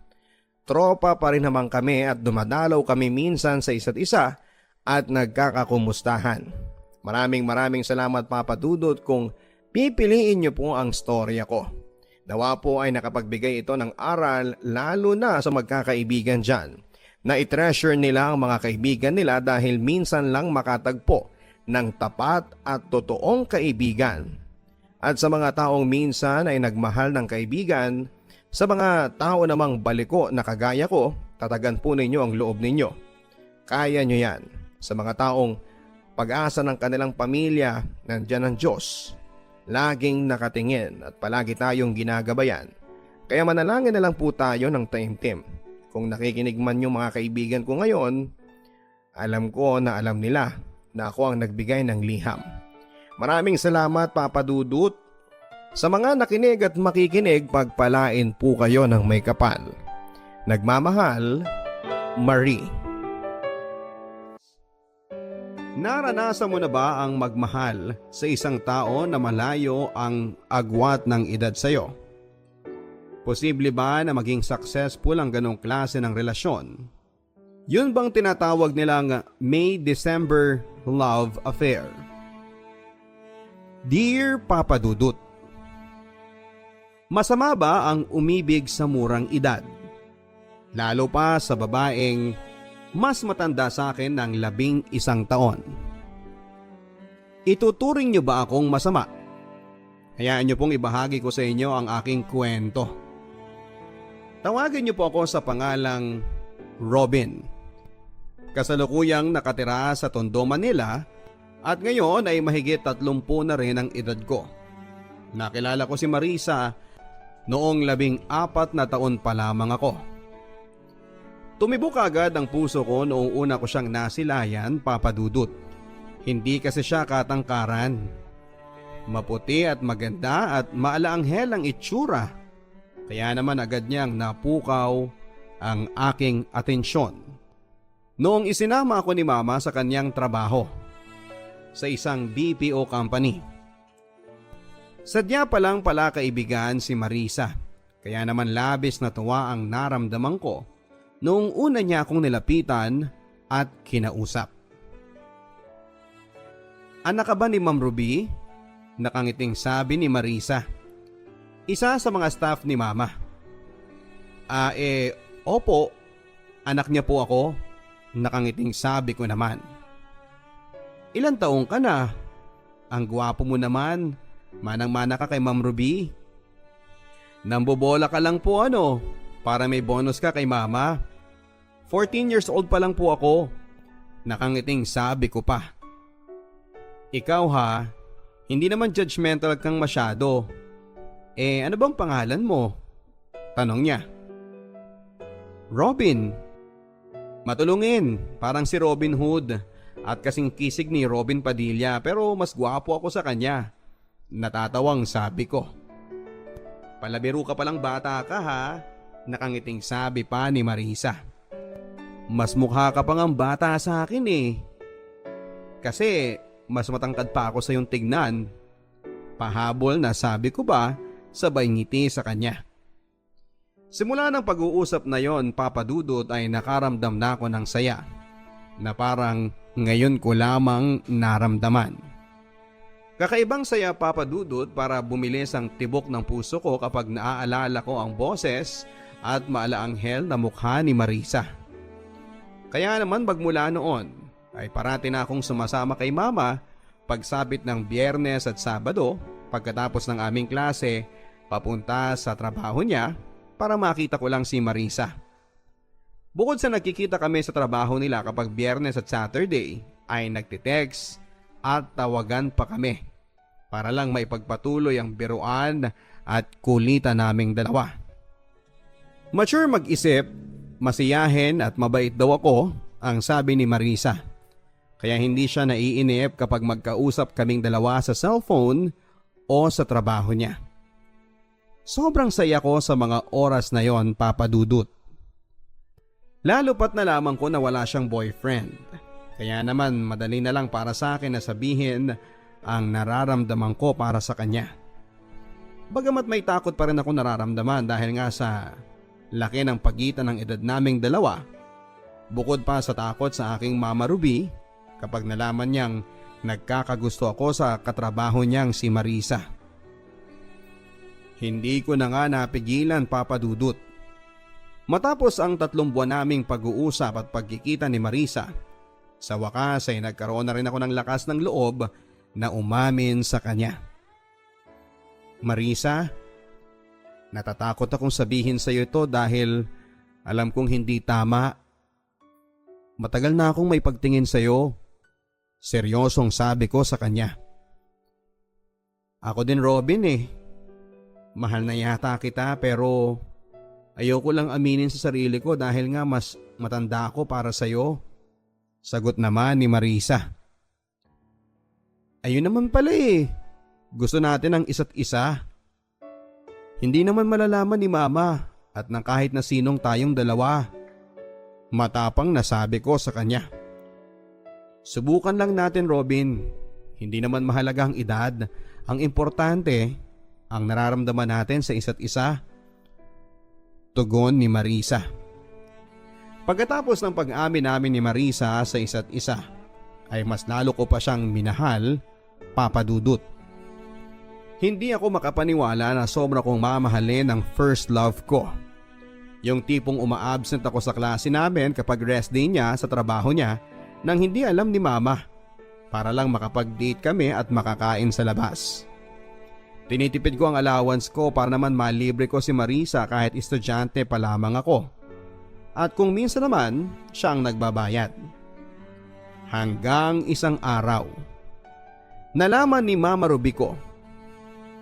Tropa pa rin naman kami at dumadalaw kami minsan sa isa't isa at nagkakakumustahan. Maraming salamat papadudot kung pipiliin niyo po ang storya ko. Nawa po ay nakapagbigay ito ng aral lalo na sa magkakaibigan dyan. Na i-treasure nila ang mga kaibigan nila dahil minsan lang makatagpo ng tapat at totoong kaibigan. At sa mga taong minsan ay nagmahal ng kaibigan, sa mga tao namang baliko na kagaya ko, tatagan po ninyo ang loob ninyo. Kaya nyo yan. Sa mga taong pag-asa ng kanilang pamilya, nandyan ang Diyos. Laging nakatingin at palagi tayong ginagabayan. Kaya manalangin na lang po tayo ng taimtim. Kung nakikinig man yung mga kaibigan ko ngayon, alam ko na alam nila na ako ang nagbigay ng liham. Maraming salamat Papa Dudut. Sa mga nakinig at makikinig, pagpalain po kayo ng may kapal. Nagmamahal, Marie. Naranasan mo na ba ang magmahal sa isang tao na malayo ang agwat ng edad sa'yo? Posible ba na maging successful ang ganong klase ng relasyon? Yun bang tinatawag nilang May-December love affair? Dear Papa Dudut, masama ba ang umibig sa murang edad? Lalo pa sa babaeng mas matanda sa akin ng 11 taon. Ituturing niyo ba akong masama? Hayaan niyo pong ibahagi ko sa inyo ang aking kwento. Tawagin niyo po ako sa pangalang Robin. Kasalukuyang nakatira sa Tondo, Manila at ngayon ay mahigit 30 na rin ang edad ko. Nakilala ko si Marisa noong 14 na taon pa lamang ako. Tumibok agad ang puso ko noong una ko siyang nasilayan, Papa Dudut. Hindi kasi siya katangkaran. Maputi at maganda at maalaanghel ang itsura. Kaya naman agad niyang napukaw ang aking atensyon. Noong isinama ako ni Mama sa kanyang trabaho sa isang BPO company. Sadya pa lang pala kaibigan si Marisa. Kaya naman labis na tuwa ang naramdaman ko noong una niya akong nilapitan at kinausap. Anak ka ba ni Ma'am Ruby? Nakangiting sabi ni Marisa. Isa sa mga staff ni Mama. Opo, anak niya po ako. Nakangiting sabi ko naman. Ilan taong ka na? Ang gwapo mo naman. Manang-mana ka kay Ma'am Ruby. Nambobola ka lang po para may bonus ka kay Mama. 14 years old pa lang po ako. Nakangiting sabi ko pa. Ikaw ha, hindi naman judgmental kang masyado. Ano bang pangalan mo? Tanong niya. Robin. Matulungin, parang si Robin Hood at kasing kisig ni Robin Padilla pero mas gwapo ako sa kanya. Natatawang sabi ko. Palabiro ka palang bata ka ha, nakangiting sabi pa ni Marisa. Mas mukha ka pang ang bata sa akin Kasi mas matangkad pa ako sa iyong tignan. Pahabol na sabi ko ba sabay ngiti sa kanya. Simula ng pag-uusap na yon, Papa Dudut, ay nakaramdam na ako ng saya na parang ngayon ko lamang naramdaman. Kakaibang saya, Papa Dudut, para bumilis ang tibok ng puso ko kapag naaalala ko ang boses at maalaanghel na mukha ni Marisa. Kaya naman magmula noon ay parati na akong sumasama kay Mama pagsabit ng Biyernes at Sabado pagkatapos ng aming klase papunta sa trabaho niya para makita ko lang si Marisa. Bukod sa nagkikita kami sa trabaho nila kapag Biyernes at Saturday ay nagtitext at tawagan pa kami para lang maipagpatuloy ang biruan at kulitan naming dalawa. Mature mag-isip, masiyahin at mabait daw ako ang sabi ni Marisa. Kaya hindi siya naiinip kapag magkausap kaming dalawa sa cellphone o sa trabaho niya. Sobrang saya ko sa mga oras na yon, Papa Dudut. Lalo pat nalaman ko na wala siyang boyfriend. Kaya naman madali na lang para sa akin na sabihin ang nararamdaman ko para sa kanya. Bagamat may takot pa rin ako nararamdaman dahil nga sa laki ng pagitan ng edad naming dalawa. Bukod pa sa takot sa aking Mama Ruby kapag nalaman niyang nagkakagusto ako sa katrabaho niyang si Marisa. Hindi ko na nga napigilan, Papa Dudut. Matapos ang 3 buwan naming pag-uusap at pagkikita ni Marisa, sa wakas ay nagkaroon na rin ako ng lakas ng loob na umamin sa kanya. Marisa, natatakot akong sabihin sa iyo ito dahil alam kong hindi tama. Matagal na akong may pagtingin sa iyo. Seryosong sabi ko sa kanya. Ako din, Robin Mahal na yata kita pero ayoko lang aminin sa sarili ko dahil nga mas matanda ako para sa iyo. Sagot naman ni Marisa.
Ayun naman pala eh. Gusto natin ang isa't isa. Hindi naman malalaman ni Mama at ng kahit na sinong tayong dalawa. Matapang na sabi ko sa kanya. Subukan lang natin, Robin. Hindi naman mahalaga ang edad. Ang importante, ang nararamdaman natin sa isa't isa. Tugon ni Marisa. Pagkatapos ng pag-amin namin ni Marisa sa isa't isa, ay mas lalo ko pa siyang minahal, Papa Dudut. Hindi ako makapaniwala na sobra kong mamahalin ang first love ko. Yung tipong uma-absent ako sa klase namin kapag rest day niya sa trabaho niya nang hindi alam ni Mama para lang makapag-date kami at makakain sa labas. Tinitipid ko ang allowance ko para naman malibre ko si Marisa kahit estudyante pa lamang ako. At kung minsan naman siyang nagbabayad. Hanggang isang araw, nalaman ni Mama Rubico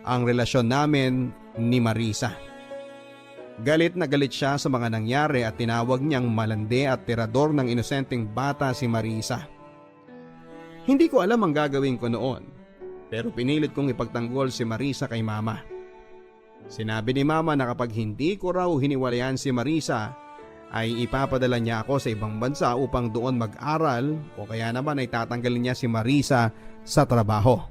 ang relasyon namin ni Marisa. Galit na galit siya sa mga nangyari at tinawag niyang malandi at tirador ng inosenteng bata si Marisa. Hindi ko alam ang gagawin ko noon, pero pinilit kong ipagtanggol si Marisa kay Mama. Sinabi ni Mama na kapag hindi ko raw hiniwalayan si Marisa ay ipapadala niya ako sa ibang bansa upang doon mag-aral o kaya naman ay tatanggalin niya si Marisa sa trabaho.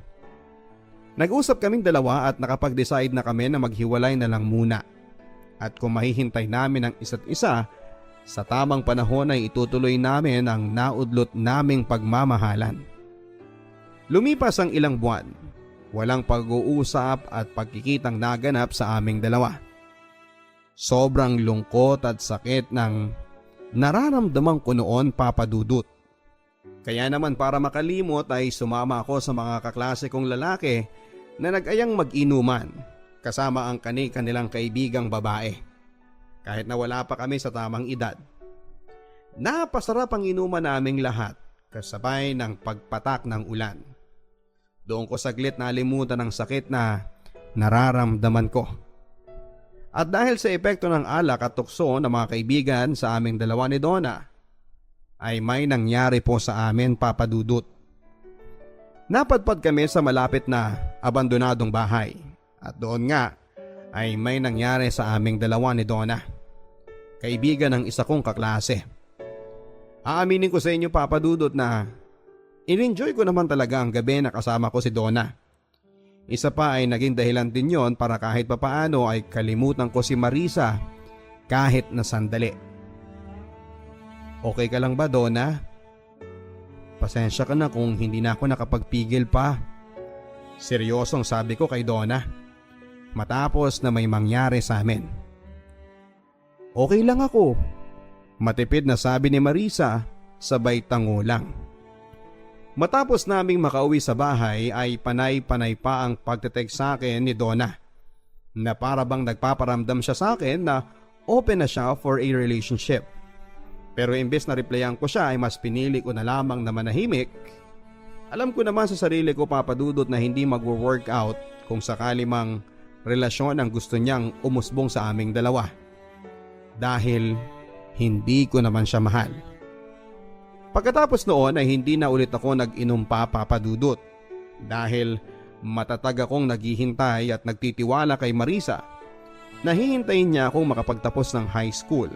Nag-usap kaming dalawa at nakapag-decide na kami na maghiwalay na lang muna. At kung mahihintay namin ang isa't isa, sa tamang panahon ay itutuloy namin ang naudlot naming pagmamahalan. Lumipas ang ilang buwan, walang pag-uusap at pagkikitang naganap sa aming dalawa. Sobrang lungkot at sakit ng nararamdaman ko noon, Papa Dudut. Kaya naman para makalimot ay sumama ako sa mga kaklase kong lalaki na nag-ayang mag-inuman kasama ang kanilang kaibigang babae. Kahit na wala pa kami sa tamang edad. Napasarap ang inuman naming lahat kasabay ng pagpatak ng ulan. Doon ko saglit nalimutan ang sakit na nararamdaman ko. At dahil sa epekto ng alak at tukso ng mga kaibigan sa aming dalawa ni Donna, ay may nangyari po sa amin, Papa Dudut. Napadpad kami sa malapit na abandonadong bahay at doon nga ay may nangyari sa aming dalawa ni Donna, kaibigan ng isa kong kaklase. Aaminin ko sa inyo, Papa Dudut, na in-enjoy ko naman talaga ang gabi na kasama ko si Donna. Isa pa ay naging dahilan din yon para kahit papaano ay kalimutan ko si Marisa kahit na sandali. Okay ka lang ba, Donna? Pasensya ka na kung hindi na ako nakapagpigil pa. Seryosong sabi ko kay Donna matapos na may mangyari sa amin. Okay lang ako, matipid na sabi ni Marisa sabay tango lang. Matapos naming makauwi sa bahay ay panay-panay pa ang pagte-text sa akin ni Donna na para bang nagpaparamdam siya sa akin na open na siya for a relationship. Pero imbes na replyan ko siya ay mas pinili ko na lamang na manahimik. Alam ko naman sa sarili ko, Papa Dudut, na hindi mag-work out kung sakali mang relasyon ang gusto niyang umusbong sa aming dalawa. Dahil hindi ko naman siya mahal. Pagkatapos noon ay hindi na ulit ako nag-inom pa, Papa Dudut, dahil matatag akong naghihintay at nagtitiwala kay Marisa na hihintayin niya akong makapagtapos ng high school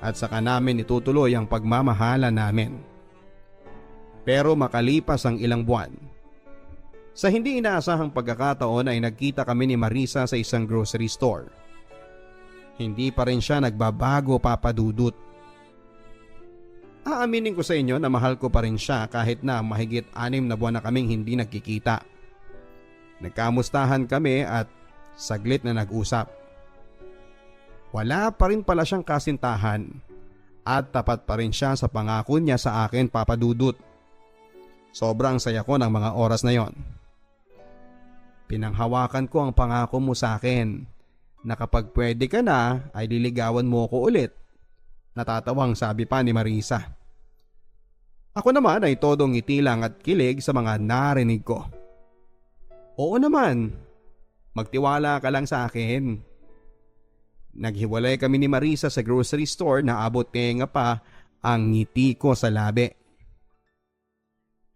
at saka namin itutuloy ang pagmamahala namin. Pero makalipas ang ilang buwan, sa hindi inaasahang pagkakataon ay nagkita kami ni Marisa sa isang grocery store. Hindi pa rin siya nagbabago, Papa Dudut. Aaminin ko sa inyo na mahal ko pa rin siya kahit na mahigit 6 na buwan na kaming hindi nagkikita. Nagkamustahan kami at saglit na nag-usap. Wala pa rin pala siyang kasintahan at tapat pa rin siya sa pangako niya sa akin, Papa Dudut. Sobrang saya ko ng mga oras na yon. Pinanghawakan ko ang pangako mo sa akin na kapag pwede ka na ay liligawan mo ko ulit. Natatawang sabi pa ni Marisa. Ako naman ay todong ngiti lang at kilig sa mga narinig ko. Oo naman, magtiwala ka lang sa akin. Naghiwalay kami ni Marisa sa grocery store na abot tenga pa ang ngiti ko sa labi.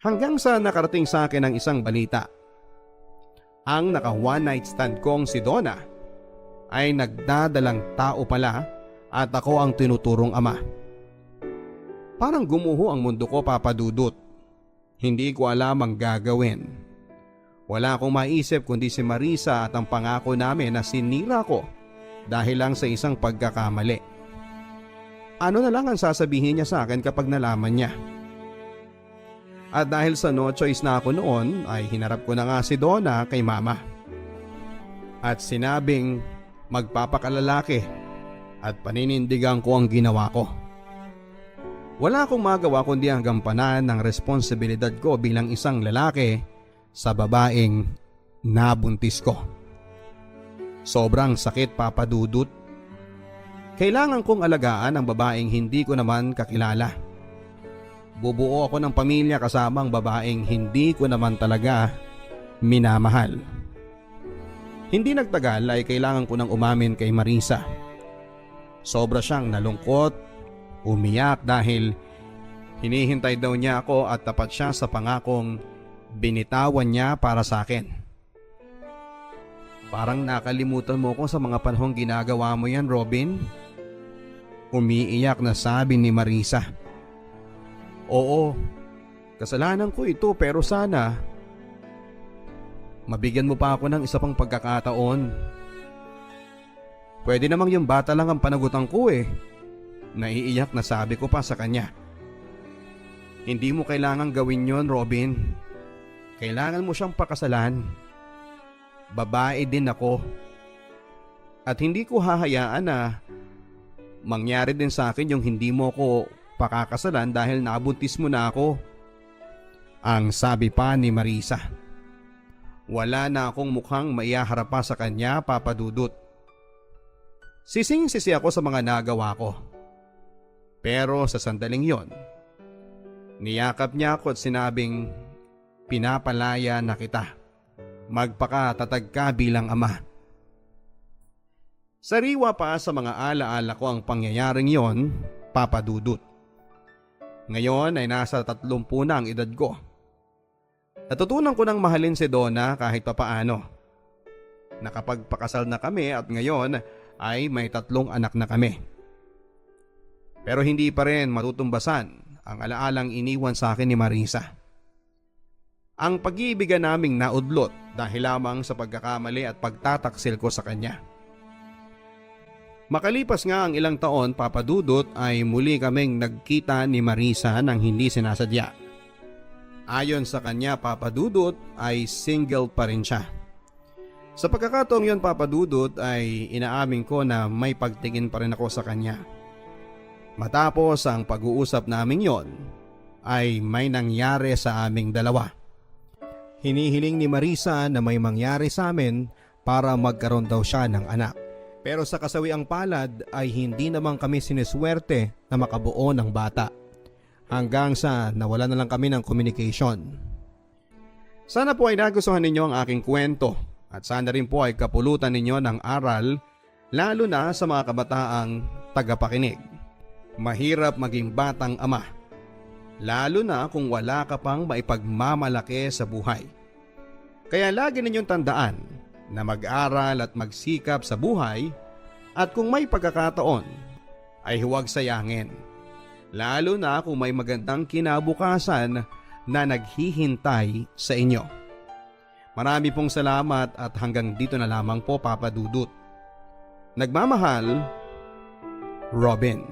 Hanggang sa nakarating sa akin ang isang balita. Ang naka one night stand kong si Donna ay nagdadalang tao pala at ako ang tinuturong ama. Parang gumuho ang mundo ko, Papa Dudut. Hindi ko alam ang gagawin. Wala akong maisip kundi si Marisa at ang pangako namin na sinira ko dahil lang sa isang pagkakamali. Ano na lang ang sasabihin niya sa akin kapag nalaman niya? At dahil sa no choice na ako noon ay hinarap ko na nga si Donna kay mama. At sinabing magpapakalalaki at paninindigan ko ang ginawa ko. Wala akong magawa kundi ang gampanan ng responsibilidad ko bilang isang lalaki sa babaeng nabuntis ko. Sobrang sakit, Papa Dudut. Kailangan kong alagaan ang babaeng hindi ko naman kakilala. Bubuo ako ng pamilya kasama ang babaeng hindi ko naman talaga minamahal. Hindi nagtagal ay kailangan ko nang umamin kay Marisa. Sobra siyang nalungkot, umiyak dahil hinihintay daw niya ako at tapat siya sa pangakong binitawan niya para sa akin. Parang nakalimutan mo ko sa mga panahong ginagawa mo yan, Robin. Umiiyak na sabi ni Marisa. Oo, kasalanan ko ito pero sana mabigyan mo pa ako ng isa pang pagkakataon. Pwede namang yung bata lang ang panagutan ko eh. Naiiyak na sabi ko pa sa kanya. Hindi mo kailangang gawin yon, Robin. Kailangan mo siyang pakasalan. Babae din ako. At hindi ko hahayaan na mangyari din sa akin yung hindi mo ko pakakasalan dahil nabuntis mo na ako. Ang sabi pa ni Marisa. Wala na akong mukhang maihaharap pa sa kanya, Papa Dudut. Sising-sisi ako sa mga nagawa ko. Pero sa sandaling yon, niyakap niya ako at sinabing, pinapalaya na kita. Magpakatatag ka bilang ama. Sariwa pa sa mga alaala ko ang pangyayaring yon, Papa Dudut. Ngayon ay nasa 30 na ang edad ko. Natutunan ko nang mahalin si Donna kahit papaano. Nakapagpakasal na kami at ngayon ay may 3 anak na kami. Pero hindi pa rin matutumbasan ang alaalang iniwan sa akin ni Marisa. Ang pag-iibigan naming naudlot dahil lamang sa pagkakamali at pagtataksil ko sa kanya. Makalipas nga ang ilang taon, Papa Dudut, ay muli kaming nagkita ni Marisa nang hindi sinasadya. Ayon sa kanya, Papa Dudut, ay single pa rin siya. Sa pagkakataong yon, Papa Dudut, ay inaamin ko na may pagtingin pa rin ako sa kanya. Matapos ang pag-uusap namin yon, ay may nangyari sa aming dalawa. Hinihiling ni Marisa na may mangyari sa amin para magkaroon daw siya ng anak. Pero sa kasawiang palad ay hindi naman kami siniswerte na makabuo ng bata. Hanggang sa nawala na lang kami ng communication. Sana po ay nagustuhan ninyo ang aking kwento at sana rin po ay kapulutan ninyo ng aral lalo na sa mga kabataang tagapakinig. Mahirap maging batang ama. Lalo na kung wala ka pang maipagmamalaki sa buhay. Kaya lagi ninyong tandaan na mag-aral at magsikap sa buhay at kung may pagkakataon ay huwag sayangin. Lalo na kung may magandang kinabukasan na naghihintay sa inyo. Marami pong salamat at hanggang dito na lamang po, Papa Dudut. Nagmamahal, Robin.